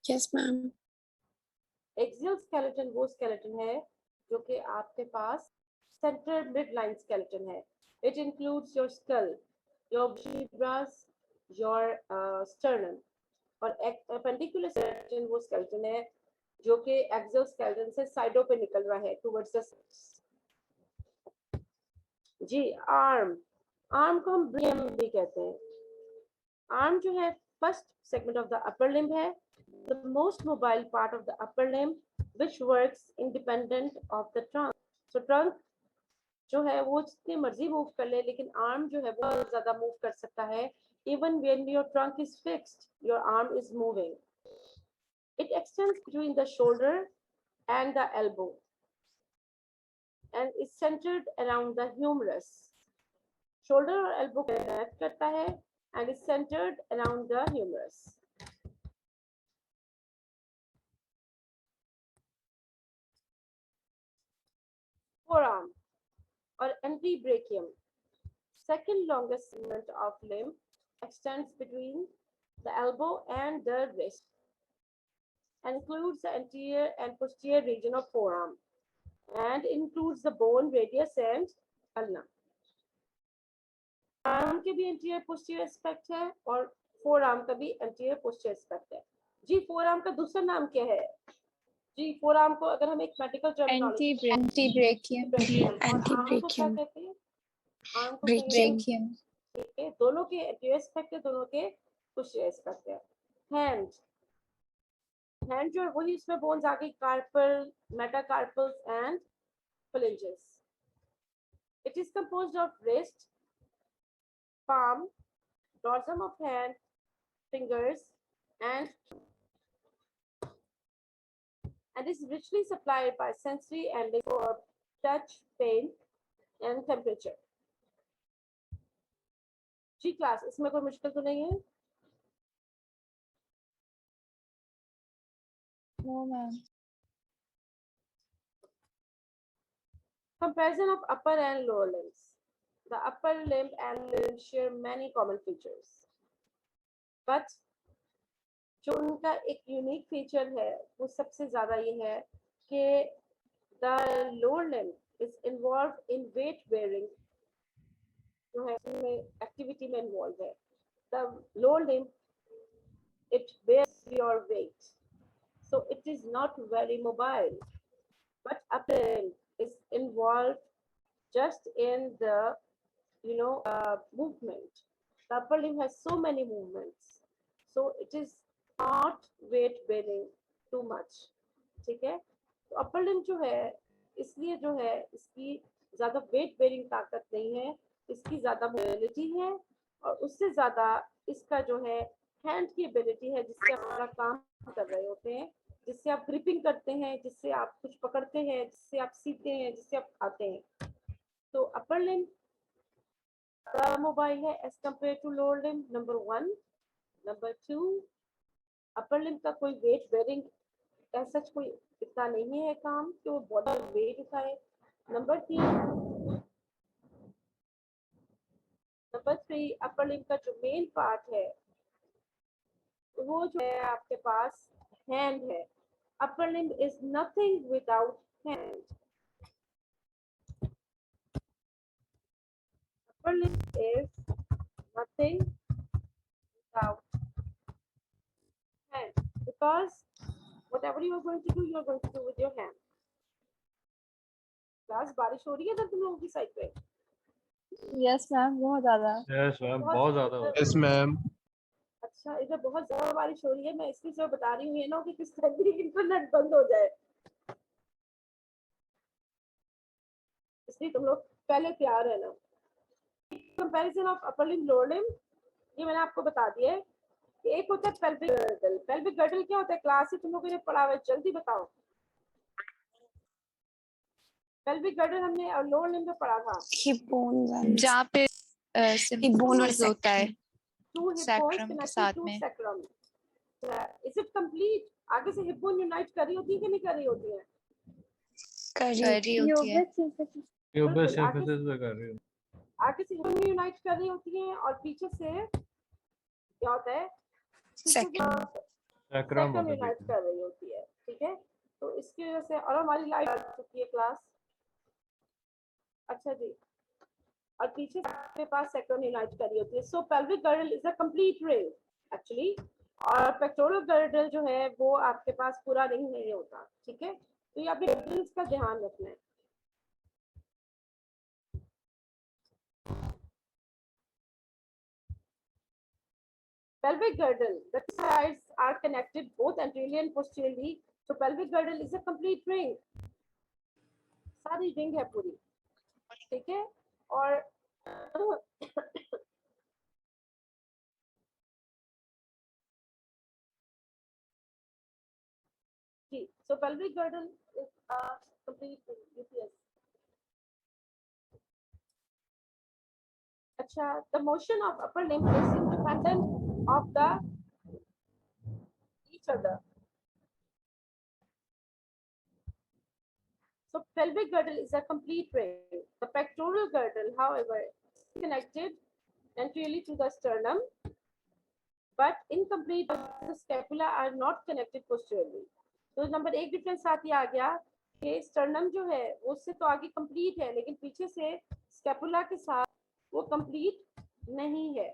Yes ma'am. Axial skeleton वो skeleton है जो कि आपके पास सेंट्रल मिड लाइन स्केलेटन है. It includes your skull, your vertebrae, your sternum. और एपेंडिकुलर स्केलेटन वो स्केलेटन है जो कि एक्सियल स्केलेटन से साइडों पे निकल रहा है टुवर्ड्स द जी. आर्म को हम ब्रेम भी कहते हैं. आर्म जो है first segment of the upper limb है, the most mobile part of the upper limb which works independent of the trunk. So trunk जो है वो जितने मर्जी मूव कर ले, लेकिन आर्म जो है वो ज्यादा मूव कर सकता है. Even when your trunk is fixed, your arm is moving. It extends between the shoulder and the elbow and is centered around the humerus. Shoulder और elbow को connect करता है and is centered around the humerus. Forearm or antebrachium, second longest segment of limb, extends between the elbow and the wrist and includes the anterior and posterior region of forearm and includes the bone radius and ulna. Arm के भी anterior posterior aspect है और four arm का भी anterior posterior aspect है. जी four arm का दूसरा नाम क्या है? जी फोर आर्म को अगर हम एक मेडिकल टर्मिनोलॉजी एंटीब्रेकियम को क्या कहते हैं? आर्म को ब्रेकियम. ठीक है, दोनों के एंटीरियर एस्पेक्ट है, दोनों के पोस्टीरियर एस्पेक्ट है. हैंड जो है वही इसमें बोन्स आ गई, carpal, metacarpals and phalanges. It is composed of wrist, palm, dorsum of hand, fingers, and is richly supplied by sensory and for touch, pain, and temperature. जी क्लास, इसमें कोई मुश्किल तो नहीं है? No ma'am. Comparison of upper and lower limbs. The upper limb and limb share many common features, but जो उनका एक यूनिक फीचर है वो सबसे ज्यादा ये है कि the lower limb is involved in weight bearing, जो है इसमें एक्टिविटी में इन्वॉल्व है. The lower limb it bears your weight, so it is not very mobile, but upper limb is involved just in the movement. The upper limb has so many movements, so it is not weight bearing too much. ठीक है, तो upper limb जो है इसलिए जो है इसकी ज्यादा वेट बेरिंग ताकत नहीं है, इसकी ज्यादा मोबिलिटी है और उससे ज्यादा इसका जो है हैंड की एबिलिटी है जिससे आप अपना काम कर रहे होते हैं, जिससे आप ग्रिपिंग करते हैं, जिससे आप कुछ पकड़ते हैं, जिससे आप सीखते हैं, जिससे आप खाते हैं. तो अपर लिम्ब मोबाइल है as compared to lower limb, number 1. Number 2, upper limb का कोई वेट बेरिंग ऐसा कोई इतना नहीं है काम कि वो बॉडी वेट उठाए. नंबर 3, अपर लिम्ब का जो मेन पार्ट है वो जो है आपके पास हैंड है. Upper limb is nothing without hand. Upper limb is nothing without hand, because whatever you are going to do, you are going to do with your hand. Class बारिश हो रही है इधर तुम लोगों की साइड पे? यस मैम, बहुत ज्यादा. यस मैम, बहुत ज्यादा. Yes ma'am. अच्छा, इधर बहुत ज्यादा बारिश हो रही है. मैं इसलिए जो बता रही हूँ ये ना कि किस टाइम भी इंटरनेट बंद हो जाए, इसलिए तुम लोग पहले तैयार है ना. Comparison of upper limb lower limb, ये मैंने आपको बता दिया है. एक होता है पेल्विक गर्डल. पेल्विक गर्डल क्या होता है? क्लास से तुम लोगों ने पढ़ा हुआ है, जल्दी बताओ. पेल्विक गर्डल हमने लोअर लिम्ब में पढ़ा था, हिप बोन, जहाँ पे हिप बोन और होता है two hip bones connected to sacrum. Is it complete? आगे से हिप बोन यूनाइट कर रही होती है कि नहीं कर रही होती है? कर रही होती है. प्यूबिक सिम्फिसिस पे कर रही हूँ. आगे से हिप बोन यूनाइट कर रही होती है और पीछे से क्या होता है? सैक्रम सैक्रम यूनाइट कर रही होती है, ठीक है। तो इसकी वजह से, और हमारी लाइट आ चुकी है क्लास, अच्छा जी, और पीछे आपके पास सैक्रम यूनाइट कर रही होती है। So pelvic girdle is a complete ring actually, और पेक्टोरल गर्डल जो है वो आपके पास पूरा रिंग नहीं होता, ठीक है। तो ये आपके डिफरेंस का ध्यान रखना है। Pelvic girdle, the two sides are connected both anteriorly and posteriorly. So pelvic girdle is a complete ring. सारी रिंग है पूरी, ठीक है। और जी, so pelvic girdle is a complete ring. UPS. अच्छा, the motion of upper limb is independent of the each other. So pelvic girdle is a complete ring. The pectoral girdle, however, is connected anteriorly to the sternum, but incomplete the scapula are not connected posteriorly. तो number एक difference साथ ही आ गया कि sternum जो है वो उससे तो आगे कंप्लीट है, लेकिन पीछे से स्कैपुला के साथ वो कंप्लीट नहीं है।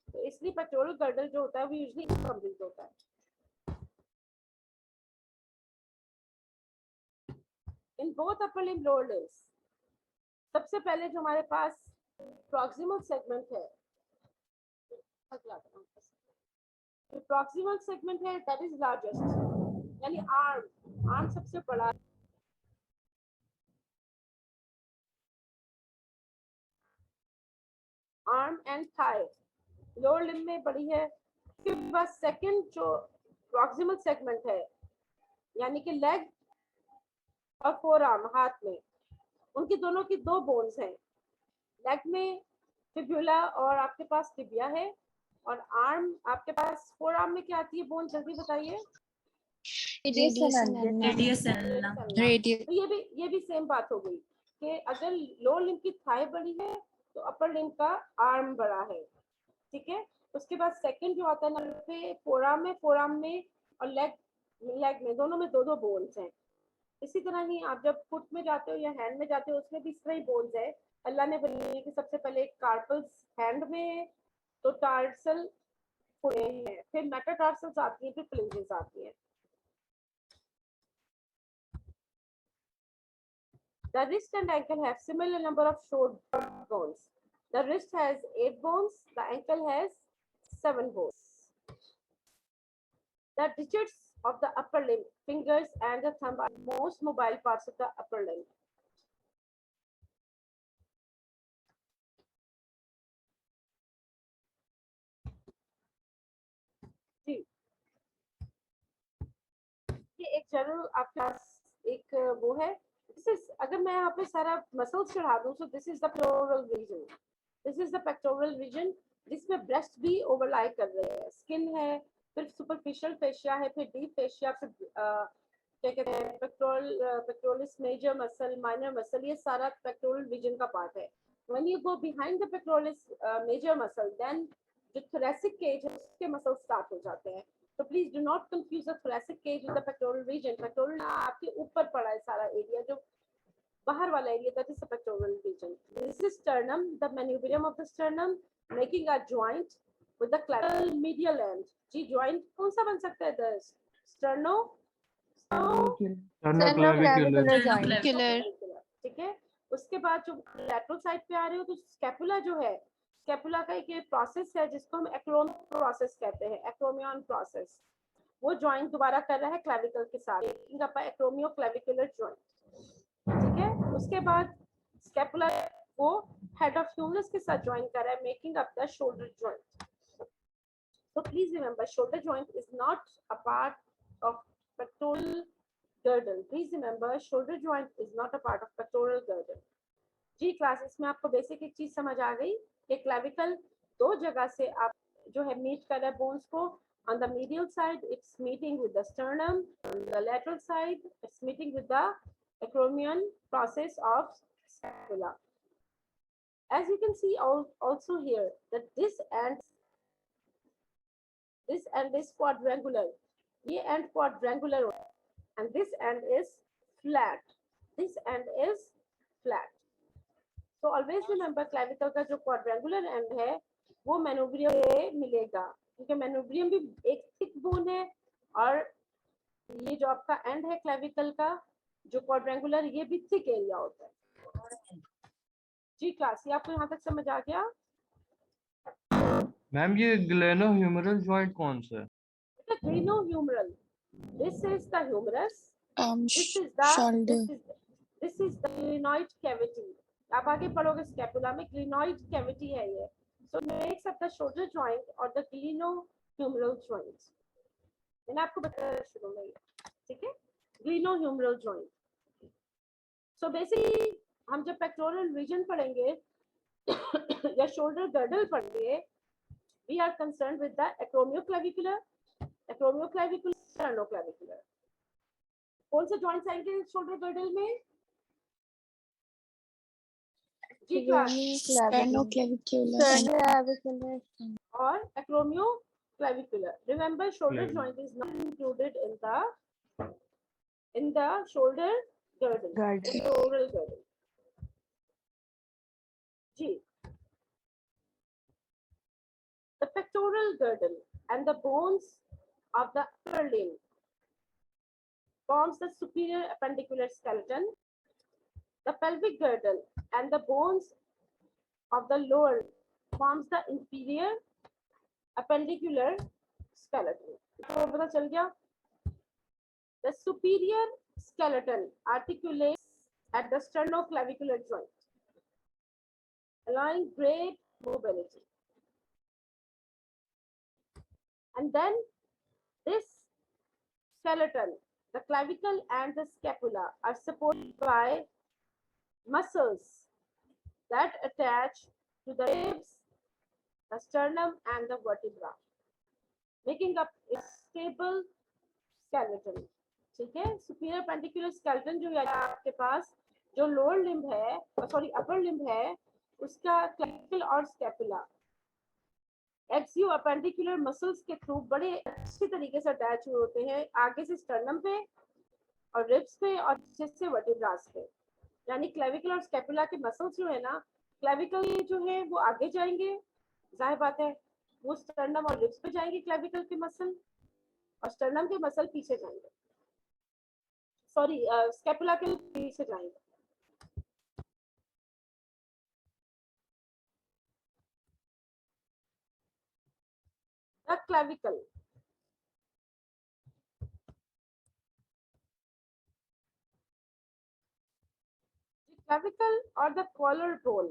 तो इसलिए पेक्टोरल गर्डल जो होता है वो यूजुअली इनकम्प्लीट होता है। In both upper limb lower limbs, सबसे पहले जो हमारे पास प्रॉक्सिमल सेगमेंट है, प्रॉक्सिमल सेगमेंट है दैट इज लार्जेस्ट, यानी आर्म सबसे बड़ा, arm and thigh lower limb में बड़ी है। उसके बाद सेकंड जो प्रॉक्सिमल सेगमेंट है, यानी कि लेग और फोर आर्म हाथ में, उनकी दोनों की दो बोन्स हैं। लेग में फिब्यूला और आपके पास टिबिया है, और आर्म आपके पास फोर आर्म में क्या आती है बोन, जल्दी बताइए। रेडियस तो ये भी सेम बात हो गई कि अगर लोअर लिम्ब की थाई बड़ी है तो अपर लिम्ब का आर्म बड़ा है, ठीक है। उसके बाद सेकंड जो आता है नंबर पे फोर आर्म में और लेग में, दोनों में दो दो बोन्स हैं। इसी तरह ही आप जब फुट में जाते हो या हैंड में जाते हो, उसमें भी इस तरह ही बोन्स है। अल्लाह ने बनाई कि सबसे पहले कार्पल्स हैंड में है, तो टार्सल फुट में है, फिर मेटाटार्सल्स आती है, फिर फ्लिंजेस आती है। The wrist and ankle have similar number of short bones. The wrist has 8 bones, the ankle has 7 bones. The digits of the upper limb, fingers and the thumb are most mobile parts of the upper limb. जी, ये एक general आपके पास एक वो है। अगर मैं यहाँ पे सारा मसल्स चढ़ा दूँ, so this is the pectoral region. This is the pectoral region, जिसमें ब्रेस्ट भी ओवरलाई कर रहे हैं, स्किन है, फिर सुपरफिशियल फेशिया है, फिर डीप फेशिया, फिर क्या कहते हैं pectoralis major muscle, minor muscle, ये सारा पेक्टोरल रीजन का पार्ट है। When you go behind the pectoralis major muscle, then जो thoracic cage है उसके मसल स्टार्ट हो जाते हैं। So please do not confuse the thoracic cage with the pectoral region. Pectoral आपके ऊपर पड़ा है सारा एरिया, जो बाहर वाला area, that is the pectoral region. This is sternum, the manubrium of the sternum, making a joint with the clavicle medial end. जी, joint कौन सा बन सकता है? The sternoclavicular ठीक है। उसके बाद जो लैटरल साइड पे आ रहे हो, तो स्कैपुला जो है, स्कैपुला का एक प्रोसेस है जिसको हम एक्रोमियन प्रोसेस कहते हैं, एक्रोमियन प्रोसेस। वो जॉइंट दोबारा कर रहा है क्लैविकल के साथ, एक्रोमियो क्लैविकुलर जॉइंट, ठीक है। उसके बाद स्कैपुला वो हेड ऑफ ह्यूमरस के साथ ज्वाइन कर रहा है, making up the shoulder joint. So please remember, shoulder joint is not a part of pectoral girdle. Please remember, shoulder joint is not a part of pectoral girdle. जी class, इसमें आपको basic एक चीज समझ आ गई कि क्लैविकल दो जगह से आप जो है मीट कर रहा है बोन्स को। On the medial side, it's meeting with the sternum. On the lateral side, it's meeting with the acromion process of scapula. As you can see also here, that this and this quadrangular, ये and quadrangular होता है and this and is flat, this and is flat. तो always remember clavicle का जो quadrangular and है वो मेनोब्रियम में मिलेगा, क्योंकि मेनोब्रियम भी एक थिक बोन है और ये जो आपका एंड है क्लेविकल का जो क्वाड्रेंगुलर ये भी थिक एरिया होता है। जी क्लास, ये आपको यहाँ तक समझ आ गया? मैम ये ग्लेनोह्यूमरल जॉइंट कौन सा है? The glenohumeral. This is the humerus. This is the shoulder. this is the glenoid cavity. आप आगे पढ़ोगे स्कैपुला में glenoid cavity है ये. So makes up the shoulder joint or the glenohumeral joint. मैंने आपको बताया शुरू में, ठीक है? Glenohumeral joint. So basically हम जब pectoral region पढ़ेंगे या shoulder girdle पढ़ेंगे, we are concerned with the acromioclavicular, sternoclavicular. कौन से जॉइंट्स आएंगे शोल्डर गर्डल में? जी क्लास, Sternoclavicular. और acromioclavicular. Remember, shoulder joint is not included in the shoulder girdle. Pectoral girdle. जी. The pectoral girdle and the bones of the upper limb forms the superior appendicular skeleton. The pelvic girdle and the bones of the lower forms the inferior appendicular skeleton. तो पता चल गया? The superior skeleton articulates at the sternoclavicular joint, allowing great mobility. And then this skeleton, the clavicle and the scapula are supported by muscles that attach to the ribs, the sternum and the vertebra, making up a stable skeleton. ठीक है? Superior appendicular skeleton जो है आपके पास, जो lower limb है, sorry upper limb है, उसका clavicle और scapula एक्सियो अपेंडिकुलर मसल्स के थ्रू बड़े अच्छी तरीके से अटैच हुए होते हैं, आगे से स्टर्नम पे और रिब्स पे और पीछे से वर्टिब्रास पे। यानी क्लेविकल और स्कैपुला के मसल्स जो है ना, क्लेविकल जो है वो आगे जाएंगे, जाहिर बात है, वो स्टर्नम और रिब्स पे जाएंगे क्लेविकल के मसल, और स्टर्नम के मसल पीछे जाएंगे, सॉरी स्कैपुला के पीछे जाएंगे। The clavicle. The clavicle or the collarbone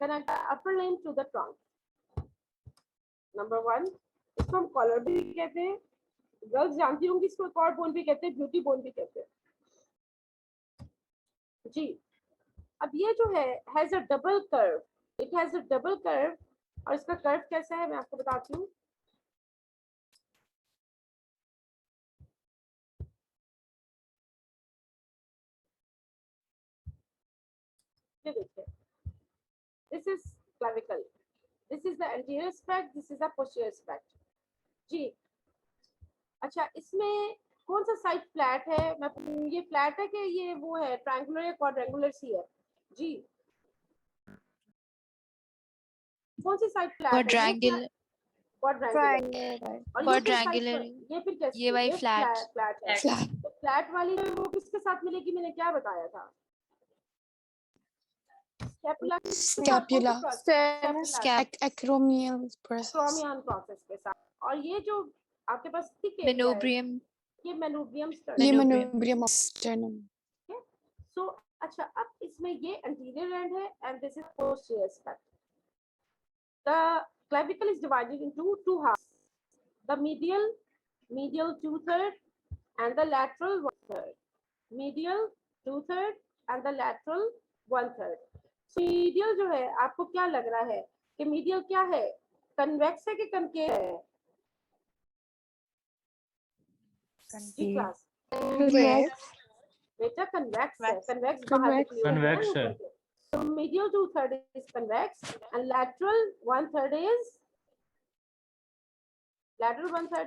connect the upper limb to the trunk. Number one, इसको हम कॉलर भी कहते हैं, गर्ल्स जानती होंगी इसको कॉर्ड बोन भी कहते हैं, ब्यूटी बोन भी कहते हैं। जी, अब ये जो है has a double curve, it has a double curve, और इसका कर्व कैसा है मैं आपको बताती हूँ। ये देखिए, this is clavicle, this is the anterior aspect, this is the posterior aspect. जी, अच्छा, इसमें कौन सा साइड फ्लैट है? मैं ये फ्लैट है कि ये वो है ट्रायंगुलर या क्वाड्रेंगुलर सी है? जी, कौन सी साइड फ्लैट है? क्वाड्रेंगुलर। क्वाड्रेंगुलर। ये फिर कैसे? ये वाली फ्लैट है। तो फ्लैट वाली वो किसके साथ मिलेगी? मैंने क्या बताया था? स्कैपुला acromial प्रोसेस के साथ। और ये जो आपके पास थिक एरिया है, मेनोब्रियम, ये मेनोब्रियम sternum. सो अच्छा, अब इसमें ये एंटीरियर एंड है and this is posterior aspect. The clavicle is divided into two halves, the medial 2/3 and the lateral 1/3. Medial 2/3 and the lateral 1/3. So medial जो है, आपको क्या लग रहा है कि medial क्या है? कन्वेक्स है कि कनकेव है? बेटा कन्वेक्स है, कन्वेक्स बाहर निकली है, कन्वेक्स है। So medial 2/3 is convex and lateral 1/3 is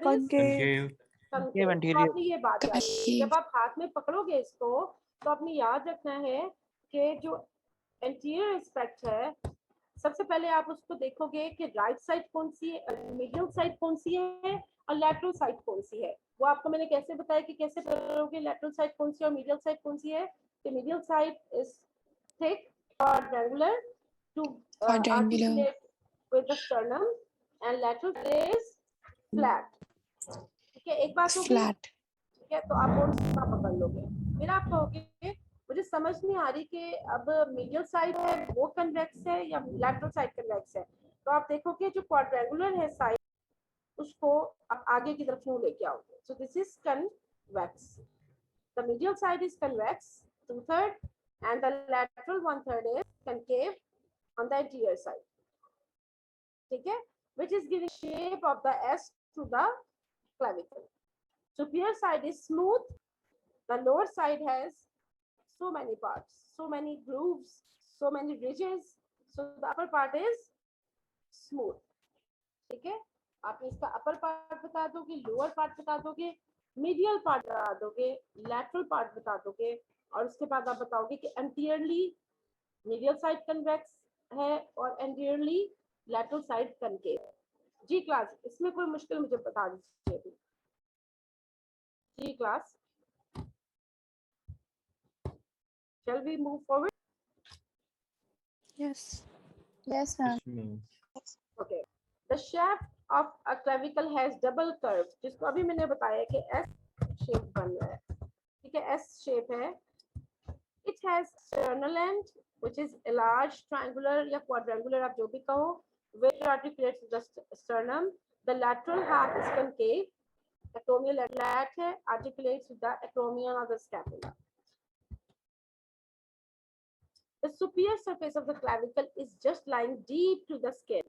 concave. concave। तो आपने ये बात याद रखनी, जब concave, आप हाथ में पकड़ोगे इसको तो आपने याद रखना है कि जो एंटीरियर एस्पेक्ट है, सबसे पहले आप उसको देखोगे कि राइट साइड कौन सी है, मीडियल साइड कौन सी है और लैटरल साइड कौन सी है। वो आपको मैंने कैसे बताया कि कैसे करोगे, लैटरल साइड कौन सी है और मीडियल साइड कौन सी है। कि medial side is thick quadrangular to quadrangular, articulate with the sternum and lateral is flat। ठीक है, एक बात होगी। flat, ठीक है, तो आप कौन सा पकड़ लोगे। फिर आप कहोगे मुझे समझ नहीं आ रही कि अब मीडियल साइड है वो कन्वेक्स है या लैटरल साइड कन्वेक्स है। तो आप देखोगे जो क्वाड्रेंगुलर है साइड उसको आप आगे की तरफ यूं लेके आओगे। सो this is convex, the medial side is convex 2/3 and the lateral 1/3 is concave on the anterior side। ठीक है, which is giving shape of the S to the clavicle। Superior side is smooth, the lower side has so many parts, so many grooves, so many ridges, so the upper part is smooth। ठीक है, आप इसका upper part बता दोगे, lower part बता दोगे, medial part बता दोगे, लैटरल पार्ट बता दोगे और उसके बाद आप बताओगे कि एंटीरियरली मीडियल साइड कन्वेक्स है और एंटीरियरली लैटरल साइड कनकेव है। जी क्लास, इसमें कोई मुश्किल मुझे बता दीजिए। जी class, shall we move forward? yes, Yes, ma'am. Okay, the shaft of a clavicle has double curve, जिसको अभी मैंने बताया कि S shape बन रहा है। ठीक है, S shape है। It has sternal end which is a large triangular या quadrangular, आप जो भी कहो, which articulates the sternum। The lateral half is concave, acromial lat है, articulates with the acromion of the scapula। The superior surface of the clavicle is just lying deep to the skin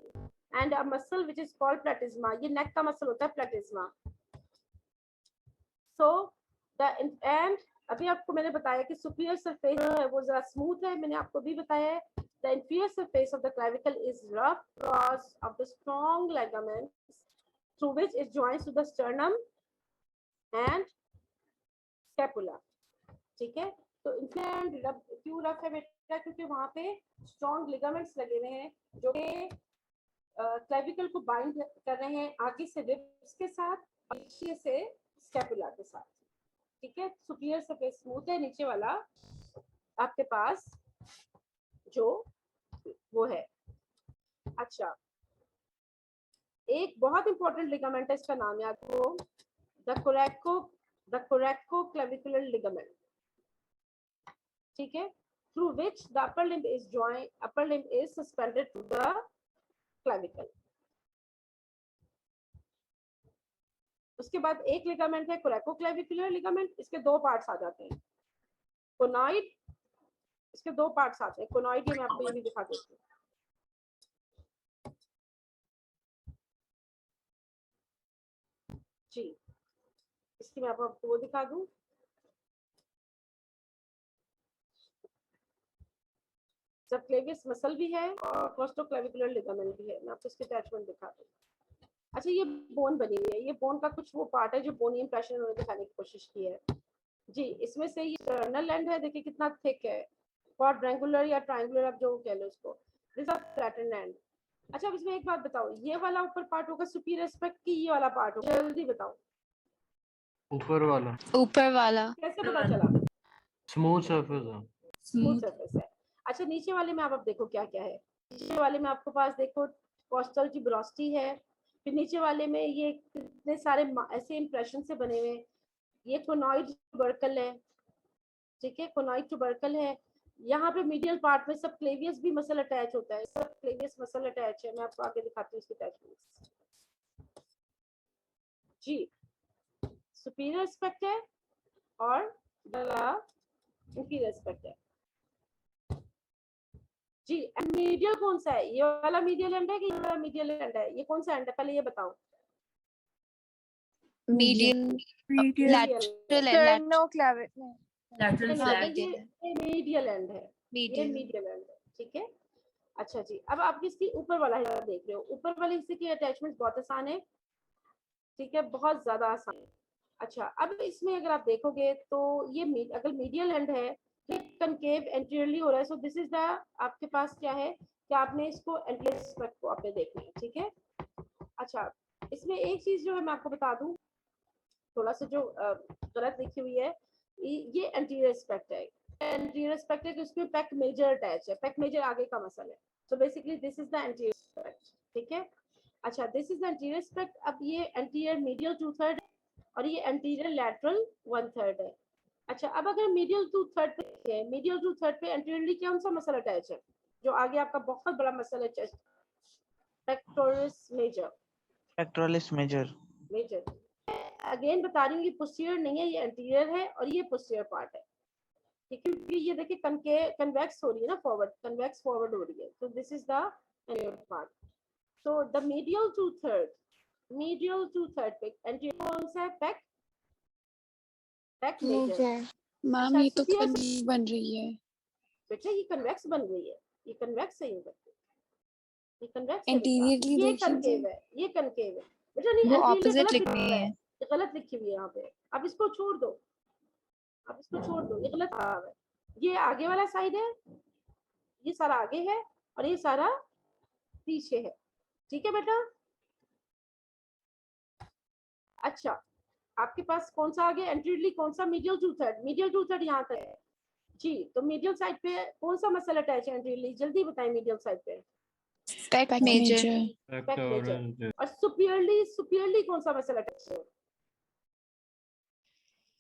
and a muscle which is called platysma, ये neck का muscle होता है platysma। So the and अभी आपको मैंने बताया कि superior surface है वो जरा smooth है, मैंने आपको भी बताया है। The inferior surface of the clavicle is rough because of the strong ligaments through which it joins to the sternum and scapula। ठीक है, तो inferior क्यों rough है बेटा, क्योंकि वहां पे strong ligaments लगे हुए हैं जो कि क्लेविकल को बाइंड कर रहे हैं आगे से रिब्स के साथ और पीछे से स्कैपुला के साथ। ठीक है, सुपीरियर सरफेस स्मूथ है, नीचे वाला आपके पास जो वो है। अच्छा, एक बहुत इंपॉर्टेंट लिगामेंट है, इसका नाम याद हो, द कोरैको क्लेविकुलर लिगामेंट। ठीक है, through which the upper limb is suspended to the clavicle। उसके बाद एक लिगामेंट है कोरैकोक्लेविकुलर लिगामेंट, इसके दो पार्ट्स आ जाते हैं। कोनॉइड, इसके दो पार्ट्स आते हैं। कोनॉइड ये मैं आपको ये भी दिखा देती हूँ। जी, इसकी मैं आपको वो दिखा दूं। सबक्लेवियस मसल भी है और कोस्टोक्लेविकुलर लिगामेंट भी है। मैं आपको इसके अटैचमेंट दिखा दूं। अच्छा, ये बोन बनी हुई है, ये बोन का कुछ वो पार्ट है जो बोनी इंप्रेशन उन्होंने दिखाने की कोशिश की है। जी, इसमें से ये टर्नल एंड है, देखिए कितना थिक है, क्वाड्रेंगुलर या ट्रायंगुलर आप जो कह लो उसको, दिस आर फ्लैटेंड एंड। अच्छा, अब इसमें एक बात बताओ, ये वाला ऊपर पार्ट होगा सुपीरियर एस्पेक्ट की, ये वाला पार्ट होगा, जल्दी बताओ। ऊपर वाला ऊपर वाला कैसे पता चला? स्मूथ सरफेस है। स्मूथ सरफेस है। अच्छा, नीचे वाले में आप अब देखो क्या क्या है। नीचे वाले में आपके पास देखो कोस्टल ट्यूबरोसिटी है, फिर नीचे वाले में ये कितने सारे ऐसे इंप्रेशन से बने हुए हैं। ये कोनॉइड ट्यूबरकल है। ठीक है, कोनॉइड ट्यूबरकल है। यहाँ पे मीडियल पार्ट में सब क्लेवियस भी मसल अटैच होता है, सब क्लेवियस मसल अटैच है। मैं आपको आगे दिखाती हूँ इसकी अटैचमेंट्स। जी, सुपीरियर एस्पेक्ट है और इंफीरियर एस्पेक्ट है। जी, मीडियल कौन सा है? ये वाला मीडियल एंड है कि ये वाला मीडियल एंड है? ये कौन सा एंड है पहले ये बताओ। medial lateral and lateral flat ये मीडियल एंड है, ये मीडियल एंड है। ठीक है, अच्छा जी, अब आप इसकी ऊपर वाला हिस्सा देख रहे हो। ऊपर वाले हिस्से की अटैचमेंट बहुत आसान है। ठीक है, बहुत ज्यादा आसान है। अच्छा, अब इसमें अगर आप देखोगे तो ये अगर मीडियल एंड है, ये कनकेव एंटीरियरली हो रहा है, सो दिस इज द, आपके पास क्या है कि आपने इसको एंटीरियर एस्पेक्ट को आपने देखना है, ठीक है। अच्छा, इसमें एक चीज जो है मैं आपको बता दूं, थोड़ा सा जो गलत लिखी हुई है, ये एंटीरियर एस्पेक्ट है। एंटीरियर एस्पेक्ट है कि उसमें पेक मेजर अटैच है, पेक मेजर आगे का मसल है, so basically this is the anterior aspect, ठीक है। अच्छा, this is the anterior aspect. अब ये एंटीरियर मीडियल 2/3 और ये एंटीरियर लैटरल 1/3 है। अच्छा, अब अगर मीडियल 2/3 पे है, मीडियल 2/3 पे एंटीरियरली कौन सा मसल अटैच है, जो आगे आपका बहुत बड़ा मसल है, chest, pectoris major, pectoralis major. Major. Again बता रही हूँ, ये पोस्टीरियर नहीं है, ये एंटीरियर है और ये पोस्टीरियर पार्ट है, ठीक है, क्योंकि ये देखिए कन्वेक्स हो रही है ना, फॉरवर्ड, कन्वेक्स फॉरवर्ड हो रही है, तो this is the anterior part. So the medial 2/3, medial 2/3 पे एंटीरियर कौन सा है, पेक, पेक मेजर। मैम अच्छा, ये तो superior कन्वेक्स बन रही है, बेटा ये कन्वेक्स बन रही है, ये कन्वेक्स है, ये कन्वेक्स है बेटा, इंटीरियरली ये देखिए कनकेव है, ये कनकेव है बेटा, नहीं वो एंटीरियर ऑपोजिट गलत लिखी लिखी हुई है, है। ये गलत लिखी हुई है यहाँ पे, अब इसको छोड़ दो, अब इसको छोड़ दो, ये गलत है, ये आगे वाला साइड है, ये सारा आगे है और ये सारा पीछे है, ठीक है बेटा। अच्छा, आपके पास कौन सा आगे एंटीरियरली, कौन सा मीडियल 2/3, मीडियल 2/3 यहाँ तक है जी, तो मीडियल साइड पे कौन सा मसल अटैच है एंटीरियरली, जल्दी बताएं, मीडियल साइड पे pec pec major. Major, pec major, और सुपियरली, सुपियरली कौन सा मसल अटैच है,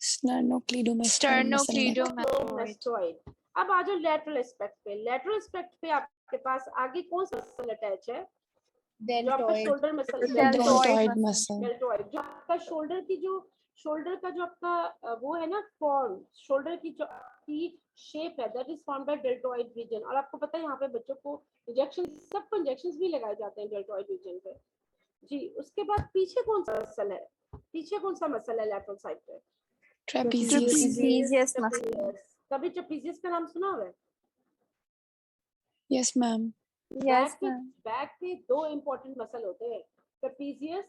स्टर्नोक्लीडोमास्टोइड मसल स्टर्नोक्लीडोमास्टोइड। अब आ जाओ लेटरल एस्पेक्ट पे, लेटरल एस्पेक्ट पे आपके पास आगे कौन सा मसल अटैच है, जो आपका shoulder muscle, deltoid muscle, deltoid, जो आपका शोल्डर की जो, शोल्डर का जो आपका वो है ना फॉर्म, शोल्डर की जो की शेप है, that is formed by deltoid region. और आपको पता है यहाँ पे बच्चों को इंजेक्शन, सबको इंजेक्शंस भी लगाए जाते हैं डेल्टॉइड रीजन पे जी। उसके बाद पीछे कौन सा मसल है, पीछे कौन सा मसल है लेटरल साइड पे, ट्रेपीजियस, कभी ट्रेपीजियस का नाम सुना हुआ है? यस मैम, बैक पे दो इंपॉर्टेंट मसल होते हैं, ट्रेपीजियस,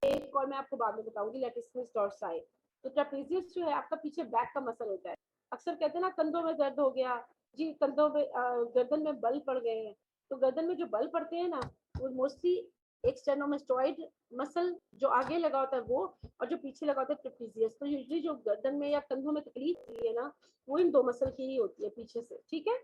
एक और मैं आपको बाद में बताऊंगी, लेटिसिमस डोर्साई। तो ट्रेपीजियस जो है आपका पीछे बैक का मसल होता है। अक्सर कहते हैं ना कंधों में दर्द हो गया जी, कंधों में गर्दन में बल पड़ गए हैं, तो गर्दन में जो बल पड़ते हैं ना, वो मोस्टली एक स्टेनोमास्टोइड मसल जो आगे लगा होता है वो, और जो पीछे लगा होता है ट्रेपीजियस। तो यूजुअली जो गर्दन में या कंधों में तकलीफ होती है ना, वो इन दो मसल की ही होती है पीछे से, ठीक है।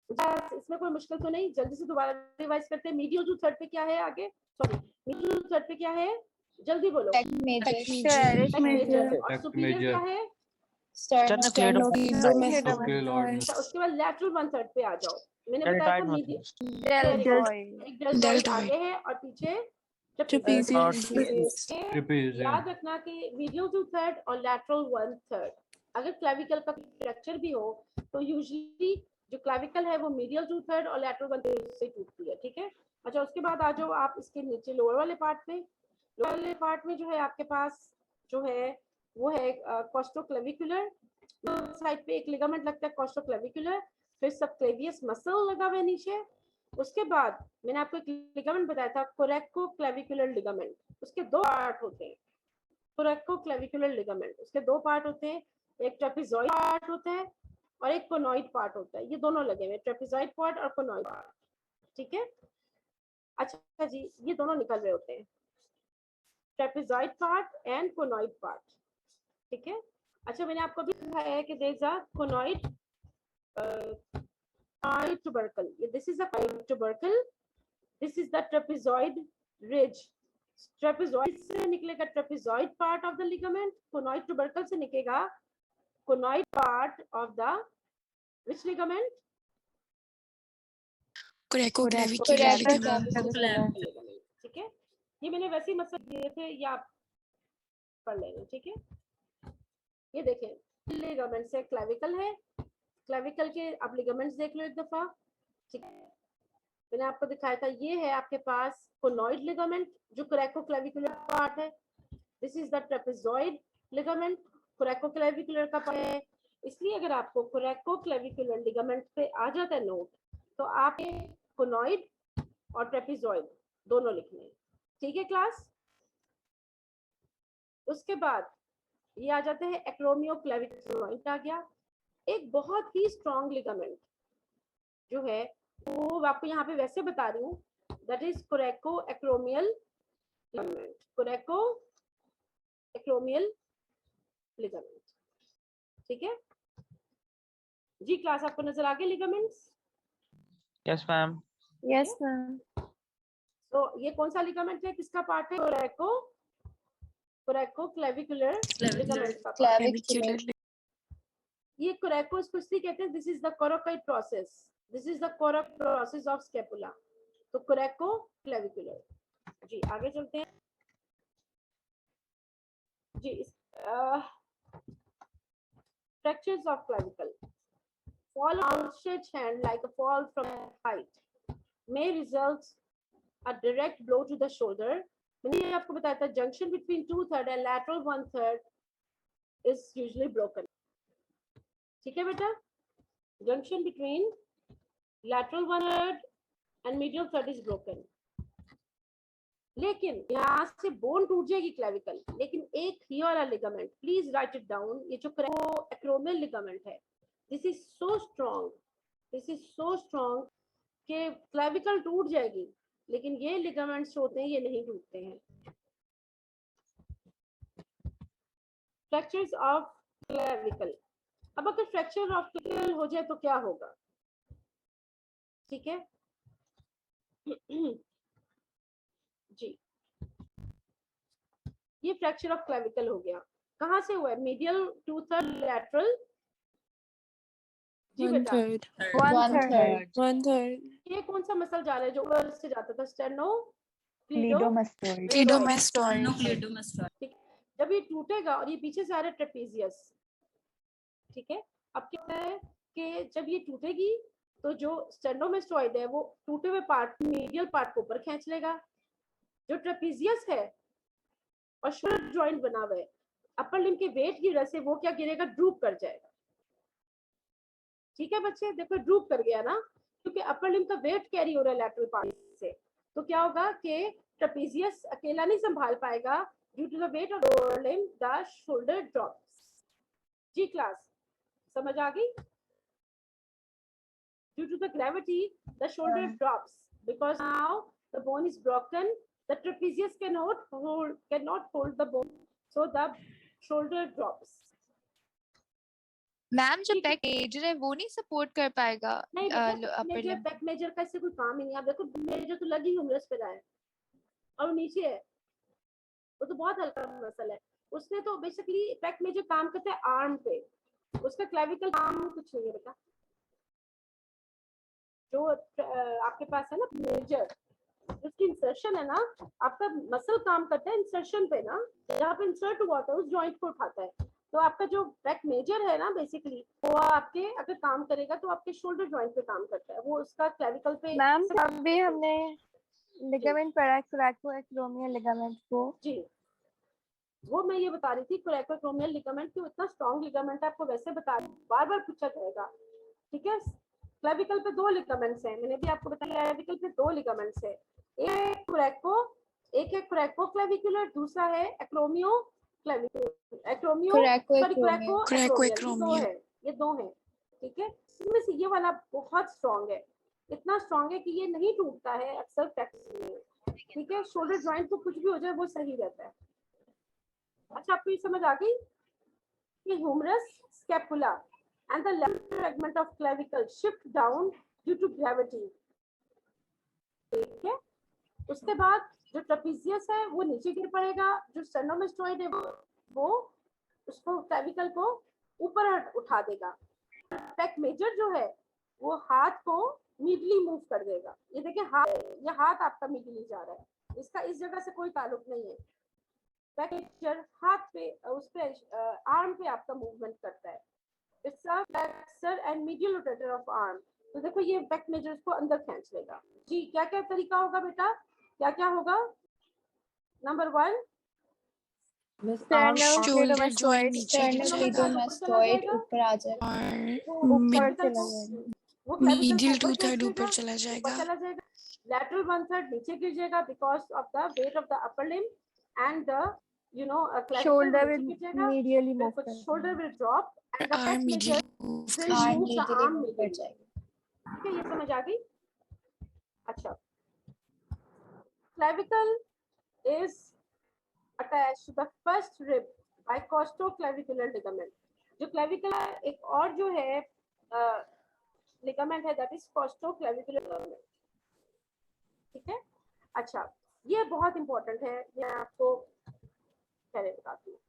इसमें कोई मुश्किल तो नहीं, जल्दी से दोबारा रिवाइज करते हैं। मीडियल 2/3 पे क्या है आगे, सॉरी मीडियल 2/3 पे क्या है, जल्दी बोलो, पेक मेजर। पेक मेजर, और सुपीरियर क्या है, स्टर्नोक्लीडोमास्टोइड, अच्छा। उसके बाद लैटरल 1/3 पे आ जाओ, मैंने बताया था मीडियल, एक डेल्टॉइड आगे है और पीछे ट्रेपीजियस, याद रखना कि मीडियल 2/3 और लैटरल 1/3। अगर क्लेविकल का फ्रैक्चर भी हो तो यूजुअली जो क्लेविकल है वो मीडियल 2/3 और लैटरल 1/3 से टूटती है, ठीक है। अच्छा, उसके बाद आ जाओ आप इसके नीचे लोअर वाले पार्ट में, लोअर वाले पार्ट में जो है आपके पास जो है वो है कॉस्टोक्लेविकुलर, साइड पे एक लिगामेंट लगता है कॉस्टोक्लेविकुलर, फिर सबक्लेवियस मसल लगा हुआ है नीचे। उसके बाद मैंने आपको एक लिगामेंट बताया था, कोरेको क्लेविकुलर लिगामेंट, उसके दो पार्ट होते हैं, कोरेको क्लेविकुलर लिगामेंट, उसके दो पार्ट होते हैं, एक ट्रेपेजॉइड पार्ट होता है और एक कोनॉइड पार्ट होता है, ये दोनों लगे हुए, ट्रेपेजॉइड पार्ट और कोनॉइड पार्ट, ठीक है। अच्छा जी, ये दोनों निकल रहे होते हैं, trapezoid part and conoid part, ठीक है। अच्छा, मैंने आपको भी दिखाया है कि there is a conoid tubercle, this is a tubercle, this is the trapezoid ridge, trapezoid से निकलेगा trapezoid part of the ligament, conoid tubercle से निकलेगा conoid part of the which ligament, coracoclavicular ligament, ठीक है। ये मैंने वैसे ही मतलब दिए थे, ये आप पढ़ लेंगे, ठीक है। ये देखें, लिगामेंट से क्लेविकल है, क्लेविकल के आप लिगामेंट्स देख लो एक दफा, ठीक है। मैंने आपको दिखाया था, ये है आपके पास कोनॉइड लिगामेंट जो कोरेकोक्लेविकुलर पार्ट है, this is the trapezoid ligament, coracoclavicular का पार्ट है। इसलिए अगर आपको कोरेकोक्लेविकुलर लिगामेंट पे आ जाता है नोट, तो आप कोनॉइड और ट्रेपेजॉइड दोनों लिखने हैं, ठीक है क्लास। उसके बाद ये आ जाते हैं एक्रोमियोक्लेविकल जॉइंट आ गया। एक बहुत ही स्ट्रॉन्ग लिगामेंट जो है वो आपको यहाँ पे वैसे बता रही हूँ, that is कोरेको acromial ligament, कोरेको acromial ligament. ठीक है जी क्लास, आपको नजर आ गए ligaments? Yes, ma'am. Yes, ma'am. तो ये कौन सा लिगामेंट है, किसका पार्ट है? कोरेको, कोरेको क्लेविकुलर लिगामेंट का पार्ट। Clavicular. ये कोरेको इसको इसलिए कहते हैं, this is the coracoid process, this is the coracoid process of scapula. तो कोरेको क्लेविकुलर। जी आगे चलते हैं जी। Fractures of clavicle, fall on outstretched hand like a fall from height may result a direct blow to the shoulder। मैंने आपको बताया था junction between 2/3 and lateral 1/3 is usually broken। ठीक है बेटा, junction between lateral 1/3 and medial 1/3 is broken। लेकिन यहाँ से बोन टूट जाएगी क्लेविकल, लेकिन एक ही वाला ligament, please right it down, ये जो एक्रोमियल लिगामेंट है, this is so strong, this is so strong कि क्लेविकल टूट जाएगी, लेकिन ये लिगामेंट्स होते हैं ये नहीं टूटते हैं। फ्रैक्चर्स ऑफ क्लेविकल, अब अगर फ्रैक्चर ऑफ क्लेविकल हो जाए तो क्या होगा? ठीक है जी, ये फ्रैक्चर ऑफ क्लेविकल हो गया। कहां से हुआ है? Medial 2/3 lateral. जी बेटा 1/3. 1/3. 1/3. ये कौन सा मसल जा रहा है जो ऊपर से जाता था? Steno Cleidomastoid. Cleidomastoid. ठीक, जब ये टूटेगा और ये पीछे से आ रहा है ट्रेपेजियस। ठीक है, अब क्या है कि जब ये टूटेगी तो जो स्टेनोमेस्टोइड है वो टूटे हुए पार्ट, मीडियल पार्ट को ऊपर खींच लेगा। जो ट्रेपेजियस है और शोल्डर जॉइंट बना हुआ है, अपर लिम्ब के वेट की वजह से वो क्या गिरेगा? ड्रूप कर जाएगा। ठीक है बच्चे, देखो ड्रूप कर गया ना, क्योंकि अपर लिम्ब का वेट कैरी हो रहा है लैटरल पार्ट से। तो क्या होगा कि ट्रेपेजियस अकेला नहीं संभाल पाएगा, due to the weight of lower limb the shoulder drops. जी क्लास, समझ आ गई? Due to the gravity, the shoulder drops because now the bone is broken. The trapezius cannot hold the bone, so the shoulder drops. Ma'am जो back major है वो नहीं support कर पाएगा नहीं upper major, limb? Back major का इससे कोई काम ही नहीं। आप देखो मेजर तो लगी ह्यूमरस पे रहा है और नीचे है, वो तो बहुत हल्का मसल है। उसने तो बेसिकली बैक मेजर काम करता है आर्म पे, उसका क्लेविकल काम कुछ नहीं है बेटा। जो आपके पास है ना मेजर, उसकी इंसर्शन है ना, आपका मसल काम करता है इंसर्शन पे ना, जहाँ पे इंसर्ट हुआ था उस जॉइंट को उठाता है। तो आपका जो बैक मेजर है ना बेसिकली वो आपके अगर काम करेगा तो आपके शोल्डर जॉइंट पे काम करता है, वो उसका क्लेविकल पे। मैम अभी हमने लिगामेंट पढ़ा, कोरेको एक्रोमियल लिगामेंट को। जी वो मैं ये बता रही थी, कोरेको एक्रोमियल लिगामेंट की इतना स्ट्रॉन्ग लिगामेंट है, आपको वैसे बता बार बार पूछा जाएगा। ठीक है, क्लेविकल पे 2 लिगामेंट्स हैं, मैंने भी आपको बताया क्लेविकल पे 2 लिगामेंट्स है, एक कोरेको, एक है कोरेको क्लेविकुलर, दूसरा है एक्रोमियो क्लेविकुलर, एक्रोमियो सॉरी कोरेको एक्रोमियल, ये 2 हैं। ठीक है, इसमें से ये वाला बहुत स्ट्रॉन्ग है, इतना स्ट्रॉन्ग है कि ये नहीं टूटता है अक्सर फ्रैक्चर में। ठीक है, शोल्डर जॉइंट को कुछ भी हो जाए वो सही रहता है। अच्छा आपको ये समझ आ गई कि humerus, scapula and the lateral fragment of clavicle shift down due to gravity। ठीक है, उसके बाद जो ट्रेपेजियस है वो नीचे गिर पड़ेगा, जो स्टेनोमेस्टोइड है वो उसको क्लेविकल को ऊपर उठा देगा। बैक मेजर जो है वो हाथ को मीडली मूव कर देगा। ये देखिए हाथ, ये हाथ आपका मीडली जा रहा है, इसका इस जगह से कोई ताल्लुक नहीं है। बैक मेजर हाथ पे, उस पे आर्म पे आपका मूवमेंट करता है। It's a flexor and medial rotator of arm। तो देखो ये बैक मेजर को अंदर खींच लेगा। जी क्या क्या तरीका होगा बेटा, क्या क्या होगा? नंबर 1 शोल्डर जॉइंट नीचे क्लेडोमास्टोइड ऊपर आ जाएगा और मीडियल 2/3 ऊपर चला जाएगा। लैटरल 1/3 नीचे गिर जाएगा because of the weight of the upper limb and the you know, a clavicle Shoulder will will नीचे गिरेगा, medially move बिल्कुल, करेगा. shoulder will drop and the Arm pacemaker medially move will करेगा. move the arm medially. ठीक है, ये समझ आ गई? अच्छा, clavicle is attached to the first rib by costoclavicular ligament. जो clavicle एक और जो है ligament है, that is costoclavicular ligament. ठीक है? अच्छा, ये बहुत इंपॉर्टेंट है, ये आपको पहले बताती हूँ.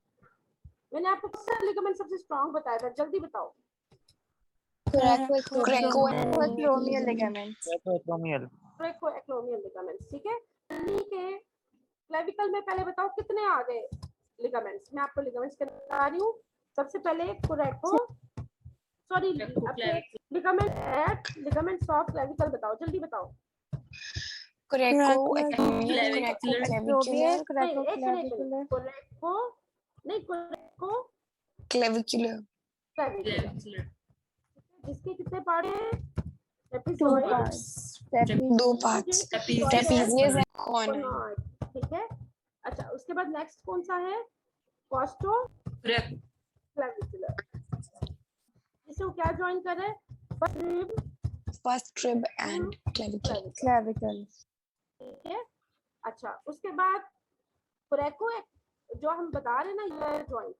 मैंने आपको कौन सा लिगामेंट सबसे स्ट्रांग बताया था, जल्दी बताओ. Coracoacromial ligament. Acromial. Coracoacromial ligaments. ठीक है, ठीक है. क्लेविकल में पहले बताओ कितने आ गए लिगामेंट्स. मैं आपको लिगामेंट्स बता रही हूँ. सबसे पहले कोरेको, sorry, ligament at ligaments of clavicle बताओ, जल्दी बताओ. Coracoacromial, कोरेको coracoaclavicular, नहीं, कोरेको Clavicular. क्लेविकुलर. जिसके कितने पार्ट हैं? two episode, parts. दो parts. Trapezius and conoid. ठीक है. अच्छा, उसके बाद नेक्स्ट कौन सा है? कॉस्टो क्लेविकुलर. इसको क्या ज्वाइन कर रहे हैं? First rib and clavicle. Clavicle. ठीक है. अच्छा, उसके बाद कोरेको जो हम बता रहे हैं ना, ये joint,